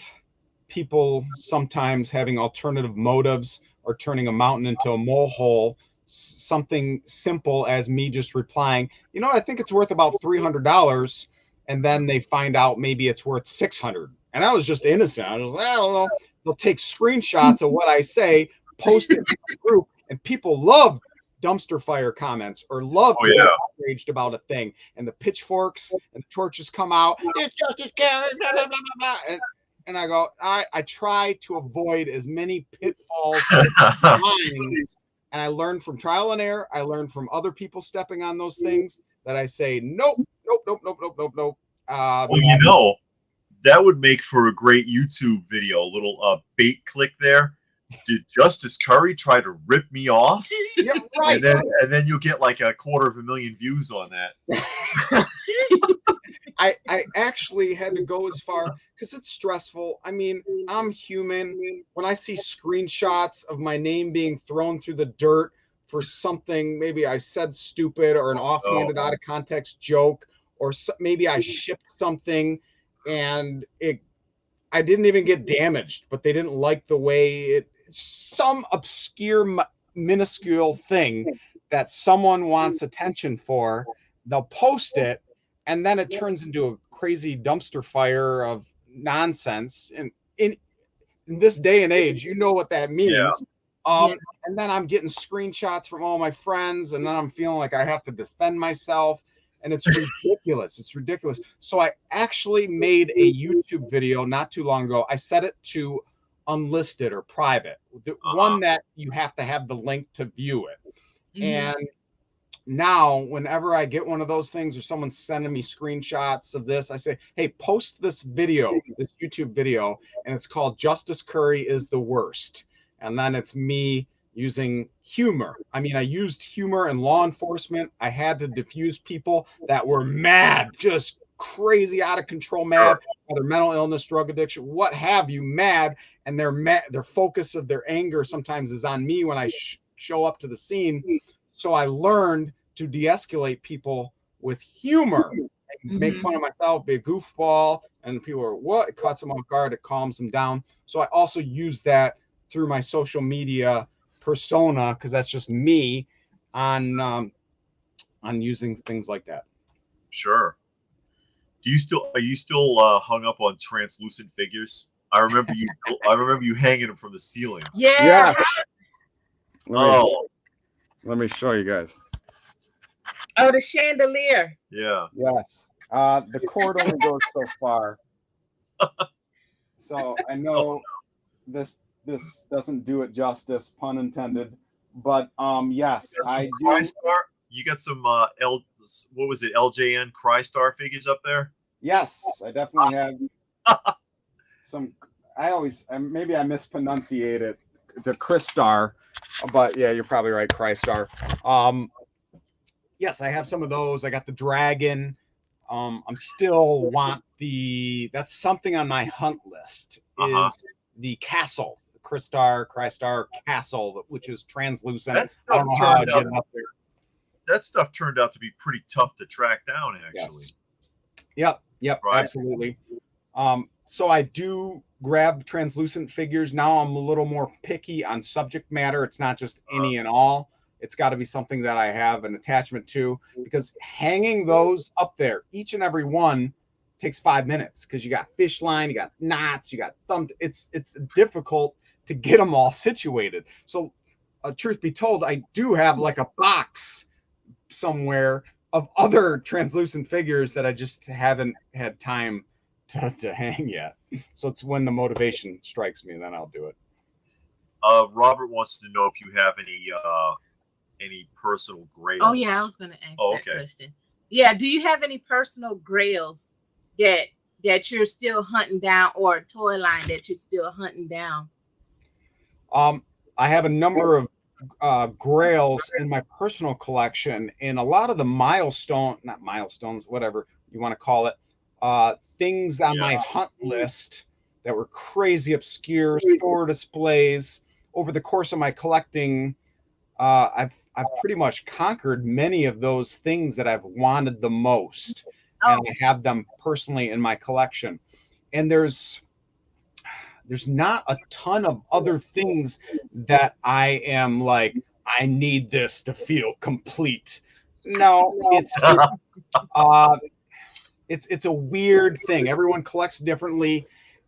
people sometimes having alternative motives or turning a mountain into a molehill, something simple as me just replying, I think it's worth about $300, and then they find out maybe it's worth $600, and I was just innocent. I don't know. They'll take screenshots of what I say, post it in the group, and people love dumpster fire comments, or love to get outraged about a thing, and the pitchforks and the torches come out. It's Justice Cury, blah, blah, blah, blah, blah. And I go, I try to avoid as many pitfalls lines, and I learn from trial and error. I learn from other people stepping on those things, that I say, nope. Well, that would make for a great YouTube video, a little bait click there. Did Justice Cury try to rip me off? Yeah, right. And then you'll get like 250,000 views on that. I actually had to go as far because it's stressful. I mean, I'm human. When I see screenshots of my name being thrown through the dirt for something, maybe I said stupid or an offhanded, out of context joke, or maybe I shipped something and I didn't even get damaged, but they didn't like the way some obscure, minuscule thing that someone wants attention for, they'll post it, and then it turns into a crazy dumpster fire of nonsense. And in this day and age, you know what that means. Yeah. And then I'm getting screenshots from all my friends, and then I'm feeling like I have to defend myself. And it's ridiculous. It's ridiculous. So I actually made a YouTube video not too long ago. I set it to unlisted or private, the one that you have to have the link to view it. And now whenever I get one of those things or someone's sending me screenshots of this, I say, hey, post this video, this YouTube video, and it's called Justice Cury is the Worst. And then it's me using humor. I mean, I used humor in law enforcement. I had to diffuse people that were mad, just crazy, out of control, mad, whether mental illness, drug addiction, what have you, mad. And their focus of their anger sometimes is on me when I show up to the scene. So I learned to de-escalate people with humor, make fun of myself, be a goofball, and people are, what? It cuts them off guard, it calms them down. So I also use that through my social media persona, because that's just me on using things like that. Sure. Are you still hung up on translucent figures? I remember you hanging them from the ceiling. Yeah. Let me show you guys. Oh, the chandelier. Yeah. Yes. The cord only goes so far. So I know this doesn't do it justice, pun intended. But yes, I do. You got some what was it, LJN Crystar figures up there? Yes, I definitely have some. Maybe I mispronunciate it, the Crystar, but yeah, you're probably right, Crystar. Yes, I have some of those. I got the dragon. I'm still that's something on my hunt list is the castle, the Crystar castle, which is translucent. That stuff turned out to be pretty tough to track down, actually. Yep, right. Absolutely. So I do grab translucent figures. Now I'm a little more picky on subject matter. It's not just any and all. It's got to be something that I have an attachment to, because hanging those up there, each and every one, takes 5 minutes, because you got fish line, you got knots, you got thumb. It's difficult to get them all situated. So truth be told, I do have like a box somewhere of other translucent figures that I just haven't had time to hang yet. So it's when the motivation strikes me, then I'll do it. Robert wants to know if you have any personal grails. Oh yeah, I was going to ask that question. Yeah, do you have any personal grails that you're still hunting down, or a toy line that you're still hunting down? I have a number of grails in my personal collection, and a lot of the not milestones, whatever you want to call it, things on my hunt list that were crazy obscure store displays. Over the course of my collecting, I've pretty much conquered many of those things that I've wanted the most, and I have them personally in my collection. And there's not a ton of other things that I am like, I need this to feel complete. No, it's a weird thing. Everyone collects differently,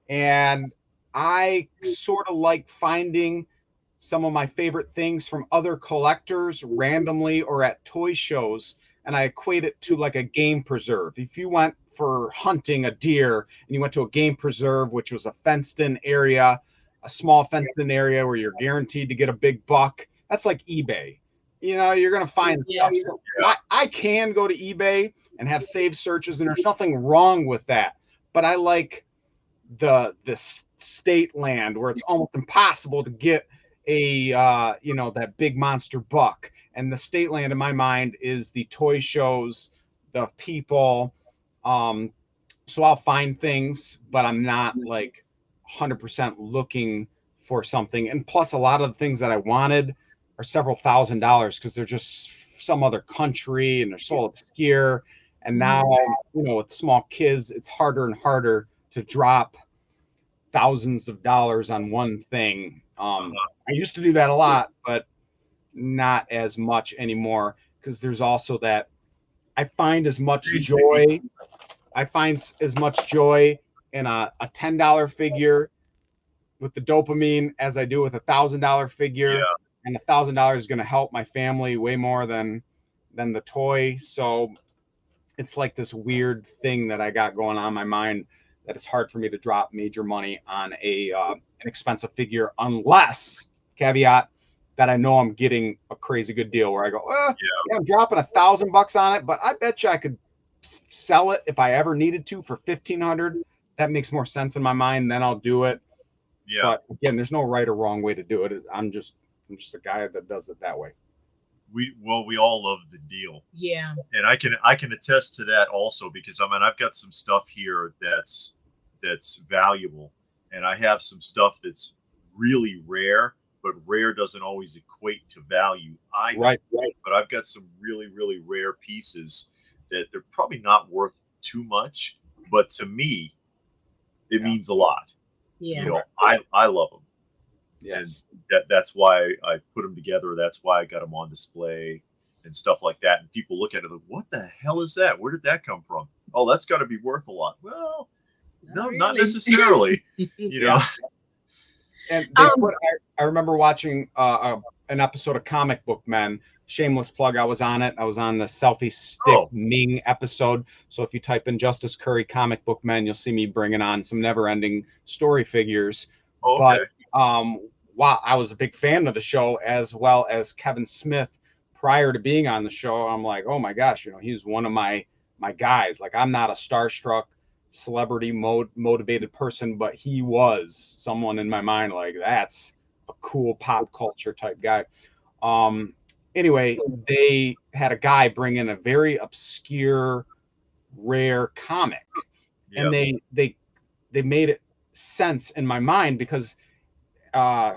and I sort of like finding some of my favorite things from other collectors randomly or at toy shows, and I equate it to like a game preserve. If you went for hunting a deer and you went to a game preserve, which was a fenced-in area, a small fenced-in area where you're guaranteed to get a big buck, that's like eBay. You know, you're going to find stuff. So I can go to eBay and have saved searches, and there's nothing wrong with that. But I like the state land where it's almost impossible to get that big monster buck. And the state land in my mind is the toy shows, the people, So I'll find things, but I'm not like 100% looking for something. And plus, a lot of the things that I wanted are several $1,000s because they're just some other country and they're so obscure. And now, with small kids, it's harder and harder to drop thousands of dollars on one thing. I used to do that a lot, but not as much anymore because there's also that I find as much joy. I find as much joy in a $10 figure with the dopamine as I do with $1,000 figure, and $1,000 is going to help my family way more than the toy. So it's like this weird thing that I got going on in my mind that it's hard for me to drop major money on an expensive figure unless caveat that I know I'm getting a crazy good deal where I go, yeah, I'm dropping $1,000 on it, but I bet you I could sell it if I ever needed to for 1,500. That makes more sense in my mind. Then I'll do it. Yeah. But again, there's no right or wrong way to do it. I'm just a guy that does it that way. We all love the deal. Yeah. And I can attest to that also because I've got some stuff here that's valuable, and I have some stuff that's really rare, but rare doesn't always equate to value either. Right. But I've got some really, really rare pieces that they're probably not worth too much, but to me, it means a lot. Yeah. I love them. Yes. And that's why I put them together. That's why I got them on display and stuff like that. And people look at it like, what the hell is that? Where did that come from? Oh, that's got to be worth a lot. Well, no, really. not necessarily. know. And I remember watching an episode of Comic Book Men. Shameless plug. I was on it. I was on the Selfie Stick Ming episode. So if you type in Justice Cury Comic Book Men, you'll see me bringing on some never-ending story figures. Okay. But wow, I was a big fan of the show as well as Kevin Smith prior to being on the show. I'm like, oh my gosh, he's one of my guys. Like, I'm not a starstruck celebrity motivated person, but he was someone in my mind like that's a cool pop culture type guy. Anyway, they had a guy bring in a very obscure, rare comic, and they made it sense in my mind because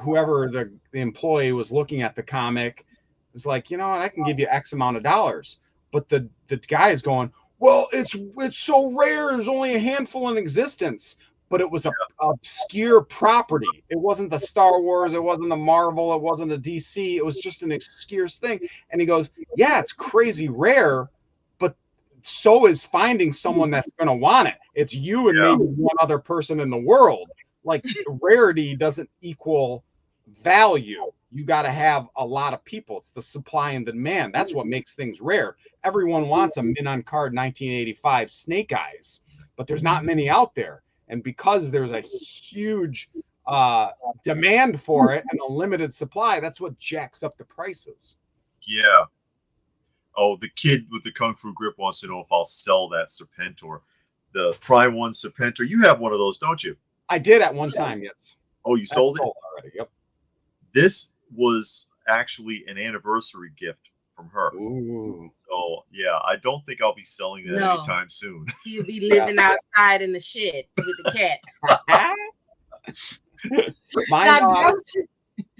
whoever the employee was looking at the comic was like, I can give you X amount of dollars, but the guy is going, well, it's so rare. There's only a handful in existence. But it was a obscure property. It wasn't the Star Wars. It wasn't the Marvel. It wasn't a DC. It was just an obscure thing. And he goes, yeah, it's crazy rare, but so is finding someone that's going to want it. It's you and maybe one other person in the world. Like, rarity doesn't equal value. You got to have a lot of people. It's the supply and demand. That's what makes things rare. Everyone wants a mint on card 1985 Snake Eyes, but there's not many out there. And because there's a huge demand for it and a limited supply, that's what jacks up the prices. Yeah. Oh, the kid with the Kung Fu grip wants to know if I'll sell that Serpentor. The Prime 1 Serpentor. You have one of those, don't you? I did at one time, yes. Oh, you sold it? Already, yep. This was actually an anniversary gift from her. Ooh. So, yeah, I don't think I'll be selling that anytime soon. He'll be living outside in the shed with the cats.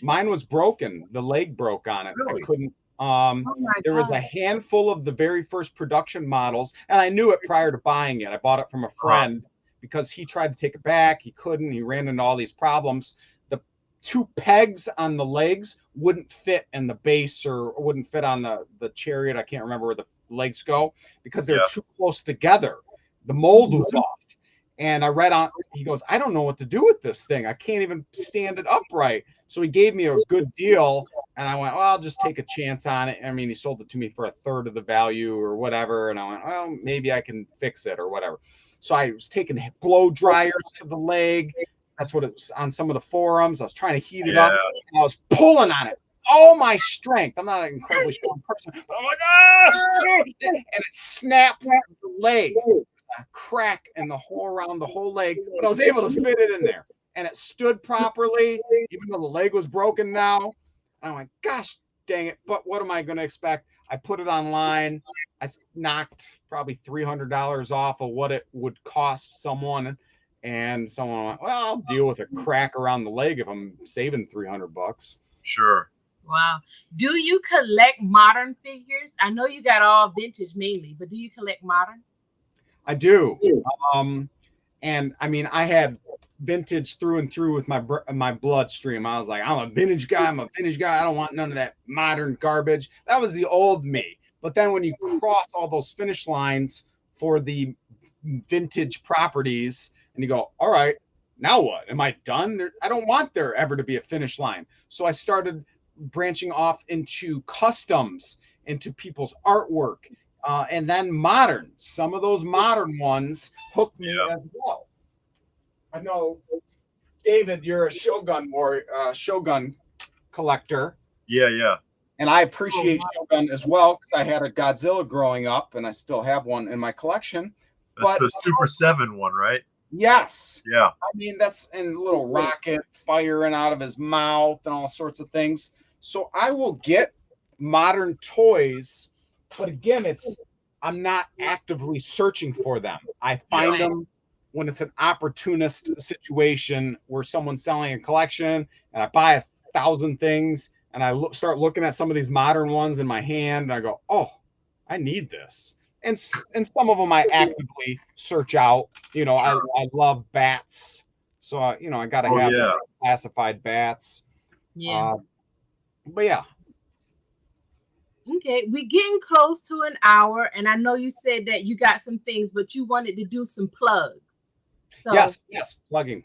Mine was broken. The leg broke on it. Really? I couldn't. There was a handful of the very first production models, and I knew it prior to buying it. I bought it from a friend because he tried to take it back. He couldn't. He ran into all these problems. The two pegs on the legs wouldn't fit in the base or wouldn't fit on the chariot. I can't remember where the legs go because they're too close together. The mold was off. And I read on, he goes, I don't know what to do with this thing. I can't even stand it upright. So he gave me a good deal. And I went, well, I'll just take a chance on it. I mean, he sold it to me for a third of the value or whatever. And I went, well, maybe I can fix it or whatever. So I was taking blow dryers to the leg. That's what it was on some of the forums. I was trying to heat it up. And I was pulling on it. All my strength. I'm not an incredibly strong person, but I'm like, and it snapped the leg. A crack in the whole around the whole leg, but I was able to fit it in there, and it stood properly, even though the leg was broken now. And I'm like, gosh dang it! But what am I going to expect? I put it online. I knocked probably $300 off of what it would cost someone. And someone went, well, I'll deal with a crack around the leg if I'm saving $300. Sure. Wow. Do you collect modern figures? I know you got all vintage mainly, but do you collect modern? I do. And I mean, I had vintage through and through with my bloodstream. I was like, I'm a vintage guy. I'm a vintage guy. I don't want none of that modern garbage. That was the old me. But then when you cross all those finish lines for the vintage properties, and you go, all right, now what? Am I done? I don't want there ever to be a finish line. So I started branching off into customs, into people's artwork, and then modern. Some of those modern ones hooked me as well. I know, David, you're a Shogun Shogun collector. Yeah. And I appreciate Shogun as well because I had a Godzilla growing up, and I still have one in my collection. That's the Super 7 one, right? Yes. Yeah. I mean, that's a little rocket firing out of his mouth and all sorts of things. So I will get modern toys, but again, I'm not actively searching for them. I find them when it's an opportunist situation where someone's selling a collection and I buy 1,000 things and I start looking at some of these modern ones in my hand and I go, oh, I need this. And some of them I actively search out. You know, Sure. I love bats. So, I got to have classified bats. Yeah. But yeah. Okay, we're getting close to an hour, and I know you said that you got some things, but you wanted to do some plugs. So Yes, plugging.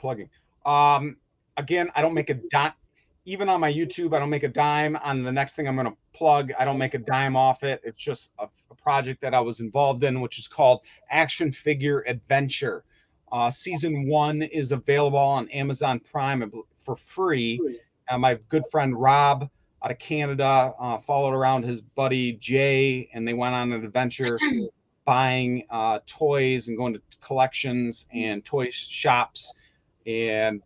Again, I don't make a dime. Even on my YouTube, I don't make a dime on the next thing I'm going to plug. I don't make a dime off it. It's just a project that I was involved in, which is called Action Figure Adventure. Season 1 is available on Amazon Prime for free. My good friend Rob out of Canada followed around his buddy Jay, and they went on an adventure buying toys and going to collections and toy shops and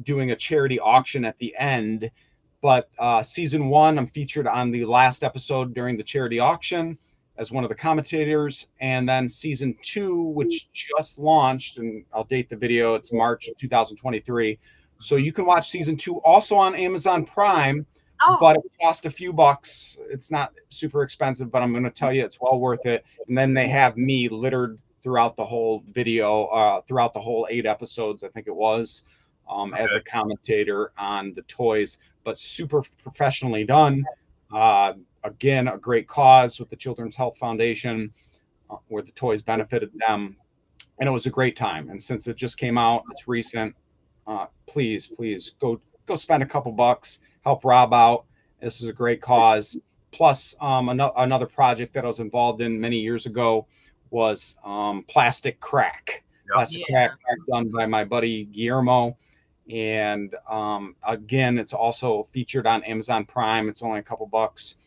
doing a charity auction at the end. But season 1, I'm featured on the last episode during the charity auction as one of the commentators. And then season 2, which just launched, and I'll date the video, it's March of 2023. So you can watch season 2 also on Amazon Prime, but it cost a few bucks. It's not super expensive, but I'm going to tell you it's well worth it. And then they have me littered throughout the whole video, throughout the whole 8 episodes, I think it was, as a commentator on the toys, but super professionally done. Again, a great cause with the Children's Health Foundation, where the toys benefited them. And it was a great time. And since it just came out, it's recent, please go spend a couple bucks, help Rob out. This is a great cause. Plus, another project that I was involved in many years ago was Plastic Crack. Plastic Crack done by my buddy Guillermo. And again, it's also featured on Amazon Prime. It's only a couple bucks,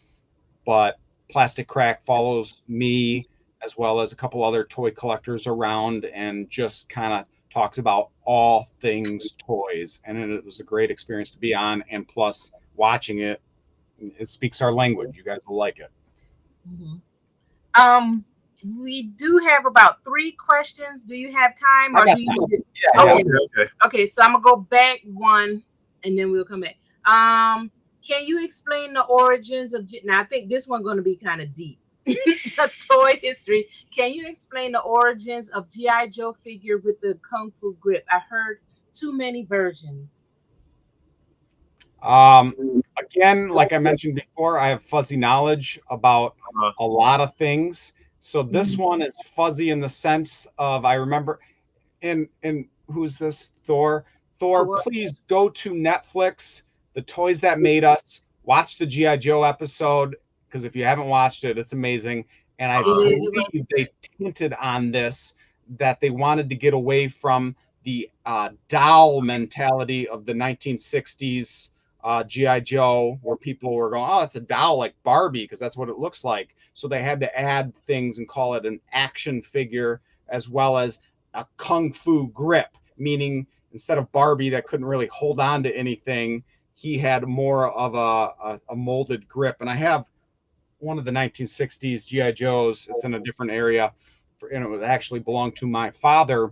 but Plastic Crack follows me as well as a couple other toy collectors around and just kind of talks about all things toys. And it was a great experience to be on. And plus, watching it speaks our language. You guys will like it. Mm-hmm. We do have about 3 questions. Do you have time, or do you? Okay. So I'm gonna go back 1, and then we'll come back. Can you explain the origins of? Now I think this one's gonna be kind of deep. Toy history. Can you explain the origins of G.I. Joe figure with the Kung Fu grip? I heard too many versions. Again, like I mentioned before, I have fuzzy knowledge about a lot of things. So this one is fuzzy in the sense of I remember, and who's this? Thor. Please go to Netflix, The Toys That Made Us. Watch the G.I. Joe episode, because if you haven't watched it, it's amazing. And I believe they hinted on this, that they wanted to get away from the doll mentality of the 1960s G.I. Joe, where people were going, oh, it's a doll like Barbie, because that's what it looks like. So they had to add things and call it an action figure, as well as a Kung Fu grip, meaning instead of Barbie that couldn't really hold on to anything, he had more of a molded grip. And I have one of the 1960s GI Joes. It's in a different area, and it actually belonged to my father.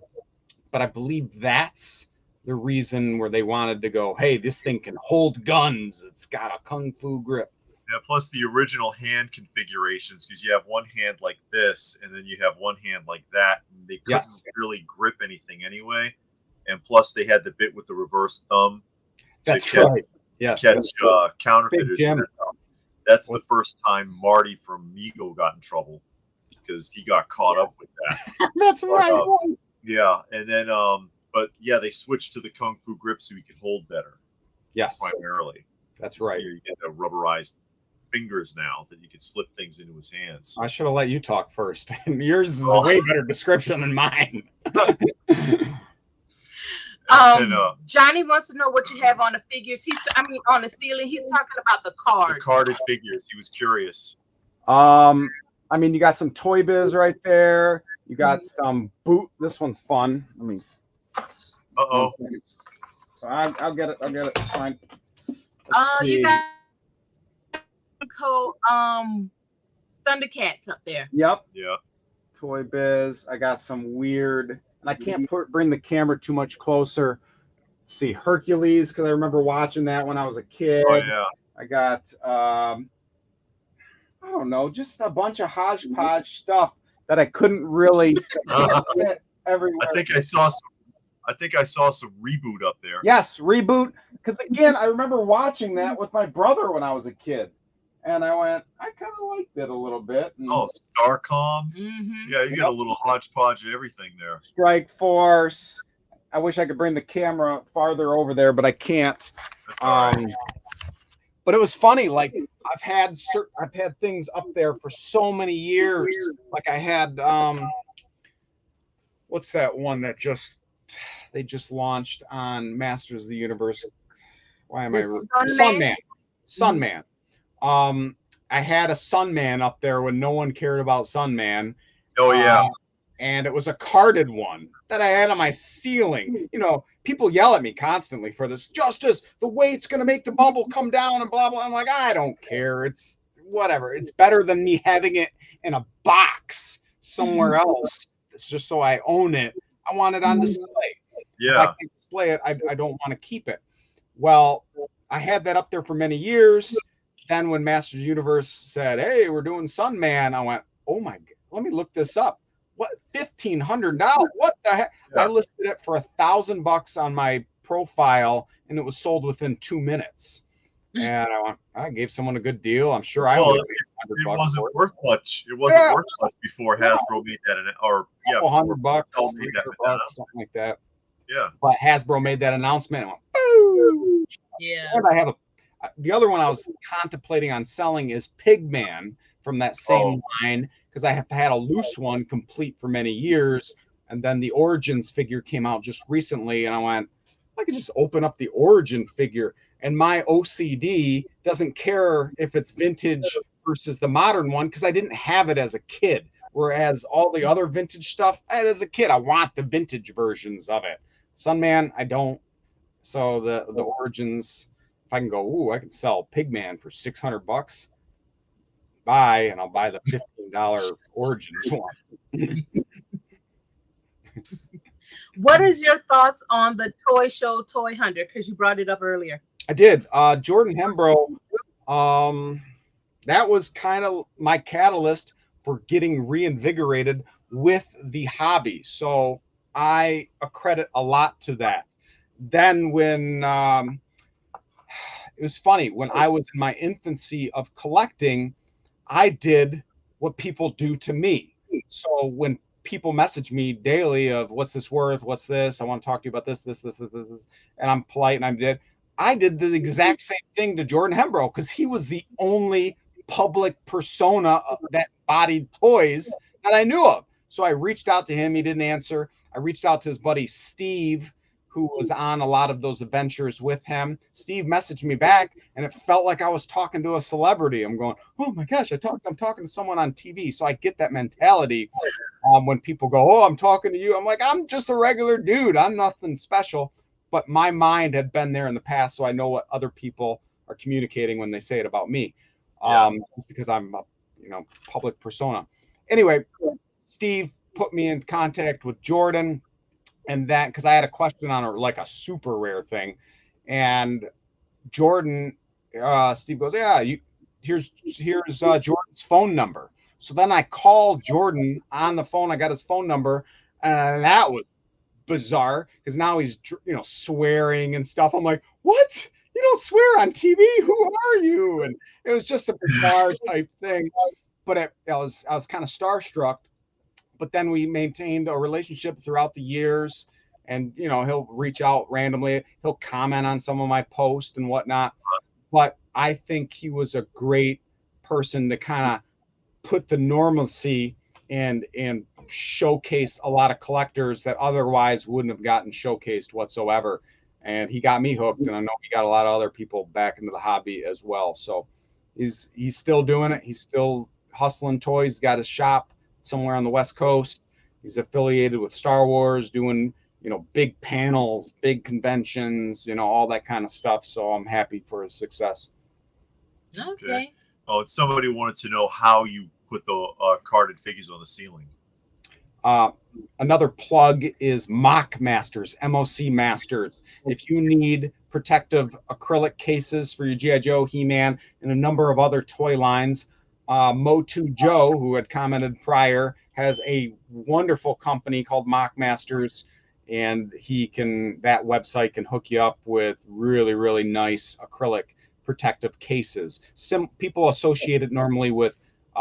But I believe that's the reason where they wanted to go, hey, this thing can hold guns. It's got a kung fu grip. Yeah, plus the original hand configurations, because you have one hand like this, and then you have one hand like that. And they couldn't really grip anything anyway. And plus, they had the bit with the reverse thumb. That's right. Yeah, catch counterfeiters. That's the first time Marty from Mego got in trouble because he got caught up with that. That's right. Yeah, and then, but yeah, they switched to the kung fu grip so he could hold better. Yes, primarily. That's right. You get the rubberized fingers now that you can slip things into his hands. I should have let you talk first. Yours is a way better description than mine. Johnny wants to know what you have on the figures. On the ceiling. He's talking about the cards. The carded figures. He was curious. I mean, you got some Toy Biz right there. You got some boot. This one's fun. I mean, I'll get it. It's fine. You got Thundercats up there. Yep. Yeah. Toy Biz. I got some weird, and I can't bring the camera too much closer. See Hercules, because I remember watching that when I was a kid. Oh yeah. I got I don't know, just a bunch of hodgepodge stuff that I couldn't really fit everywhere. I think I saw some Reboot up there. Yes, Reboot. Because again, I remember watching that with my brother when I was a kid. And I went, I kind of liked it a little bit. And Starcom. Yeah, you got a little hodgepodge of everything there. Strike Force. I wish I could bring the camera farther over there, but I can't. That's all right. But it was funny. Like I've had things up there for so many years. Like I had what's that one that they just launched on Masters of the Universe? Why am Sunman. Sunman. I had a Sunman up there when no one cared about Sunman. Oh yeah. And it was a carded one that I had on my ceiling. You know, people yell at me constantly for this. Justice, the weight's going to make the bubble come down and blah, blah. I'm like, I don't care. It's whatever. It's better than me having it in a box somewhere else. It's just so I own it. I want it on display. Yeah. If I can display it, I don't want to keep it. Well, I had that up there for many years. Then when Masters Universe said, hey, we're doing Sunman, I went, oh my God, let me look this up. What, $1,500? What the heck? Yeah. I listed it for $1,000 on my profile, and it was sold within 2 minutes. And I gave someone a good deal. I'm sure I would. It wasn't worth much. It wasn't worth much before Hasbro made that, $100, something like that. Yeah. But Hasbro made that announcement. And boom. Yeah. And I have the other one I was contemplating on selling is Pigman from that same line, because I have had a loose one complete for many years, and then the Origins figure came out just recently, and I went, I could just open up the Origin figure, and my OCD doesn't care if it's vintage versus the modern one, because I didn't have it as a kid, whereas all the other vintage stuff I had as a kid, I want the vintage versions of it. Sunman, I don't. So the Origins, if I can go, I can sell Pigman for $600. Buy, and I'll buy the $15 Origins one. What is your thoughts on the Toy Show Toy Hunter? Because you brought it up earlier. I did. Jordan Hembrough, that was kind of my catalyst for getting reinvigorated with the hobby. So I accredit a lot to that. Then when it was funny, when I was in my infancy of collecting, I did what people do to me. So when people message me daily of what's this worth, what's this, I want to talk to you about this, and I'm polite and I did the exact same thing to Jordan Hembrough, because he was the only public persona that bodied toys that I knew of. So I reached out to him. He didn't answer. I reached out to his buddy Steve, who was on a lot of those adventures with him. Steve messaged me back, and it felt like I was talking to a celebrity. I'm going, oh my gosh, I'm talking to someone on TV. So I get that mentality when people go, oh, I'm talking to you. I'm like, I'm just a regular dude. I'm nothing special. But my mind had been there in the past, so I know what other people are communicating when they say it about me. Because I'm public persona. Anyway, Steve put me in contact with Jordan, and that because I had a question on a super rare thing, and Jordan, Steve goes, yeah, here's Jordan's phone number. So then I called Jordan on the phone. I got his phone number, and that was bizarre because now he's swearing and stuff. I'm like, what? You don't swear on TV. Who are you? And it was just a bizarre type thing. But I was kind of starstruck. But then we maintained a relationship throughout the years. And, he'll reach out randomly. He'll comment on some of my posts and whatnot. But I think he was a great person to kind of put the normalcy and showcase a lot of collectors that otherwise wouldn't have gotten showcased whatsoever. And he got me hooked, and I know he got a lot of other people back into the hobby as well. So he's still doing it. He's still hustling toys. He's got his shop somewhere on the West Coast. He's affiliated with Star Wars, doing big panels, big conventions, all that kind of stuff. So I'm happy for his success. Okay. Oh, and somebody wanted to know how you put the carded figures on the ceiling. Another plug is Mock Masters, MOC Masters. If you need protective acrylic cases for your G.I. Joe, He-Man, and a number of other toy lines, Motu Joe, who had commented prior, has a wonderful company called Mock Masters, and that website can hook you up with really, really nice acrylic protective cases. People associate it normally with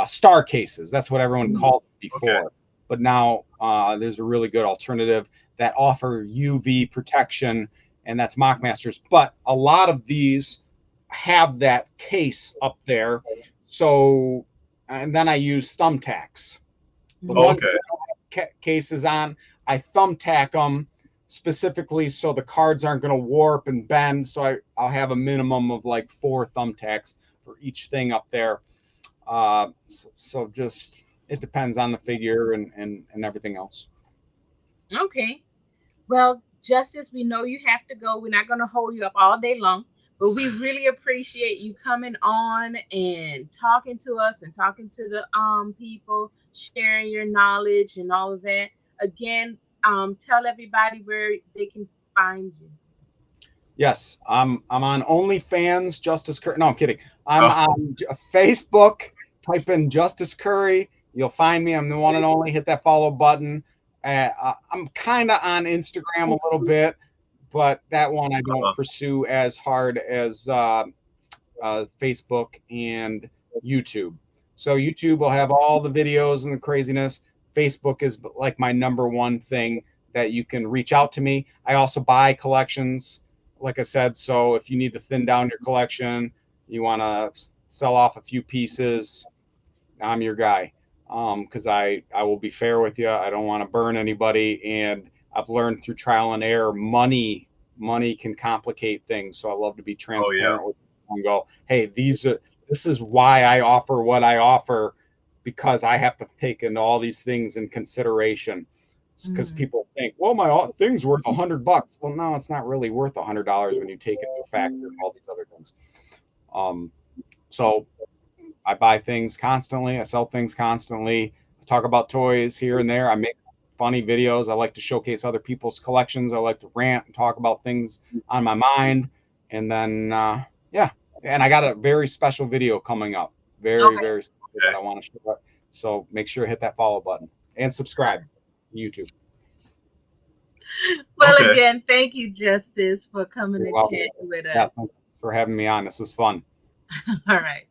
star cases. That's what everyone called it before. Okay. But now there's a really good alternative that offer UV protection, and that's Mock Masters. But a lot of these have that case up there. So, and then I use thumbtacks. The ones that don't have cases on, I thumbtack them specifically so the cards aren't going to warp and bend. So I'll have a minimum of like 4 thumbtacks for each thing up there. So just, it depends on the figure and everything else. Okay. Well, Justice, we know you have to go. We're not going to hold you up all day long, but we really appreciate you coming on and talking to us and talking to the people, sharing your knowledge and all of that. Again, tell everybody where they can find you. Yes, I'm on OnlyFans, Justice Cury. No, I'm kidding. I'm on Facebook. Type in Justice Cury. You'll find me. I'm the one and only. Hit that follow button. I'm kind of on Instagram a little bit, but that one I don't pursue as hard as Facebook and YouTube. So YouTube will have all the videos and the craziness. Facebook is like my number one thing that you can reach out to me. I also buy collections, like I said. So if you need to thin down your collection, you want to sell off a few pieces, I'm your guy. Because I will be fair with you. I don't want to burn anybody. And I've learned through trial and error, money can complicate things. So I love to be transparent with you and go, hey, this is why I offer what I offer, because I have to take in all these things in consideration. Because people think, well, my thing's worth $100. Well, no, it's not really worth $100 when you take it into a factor and all these other things. So I buy things constantly. I sell things constantly. I talk about toys here and there. I make funny videos. I like to showcase other people's collections. I like to rant and talk about things on my mind. And then, and I got a very special video coming up. Very special that I want to show up. So make sure to hit that follow button and subscribe to YouTube. Well, again, thank you, Justice, for coming and chatting with us. Thanks for having me on. This was fun. All right.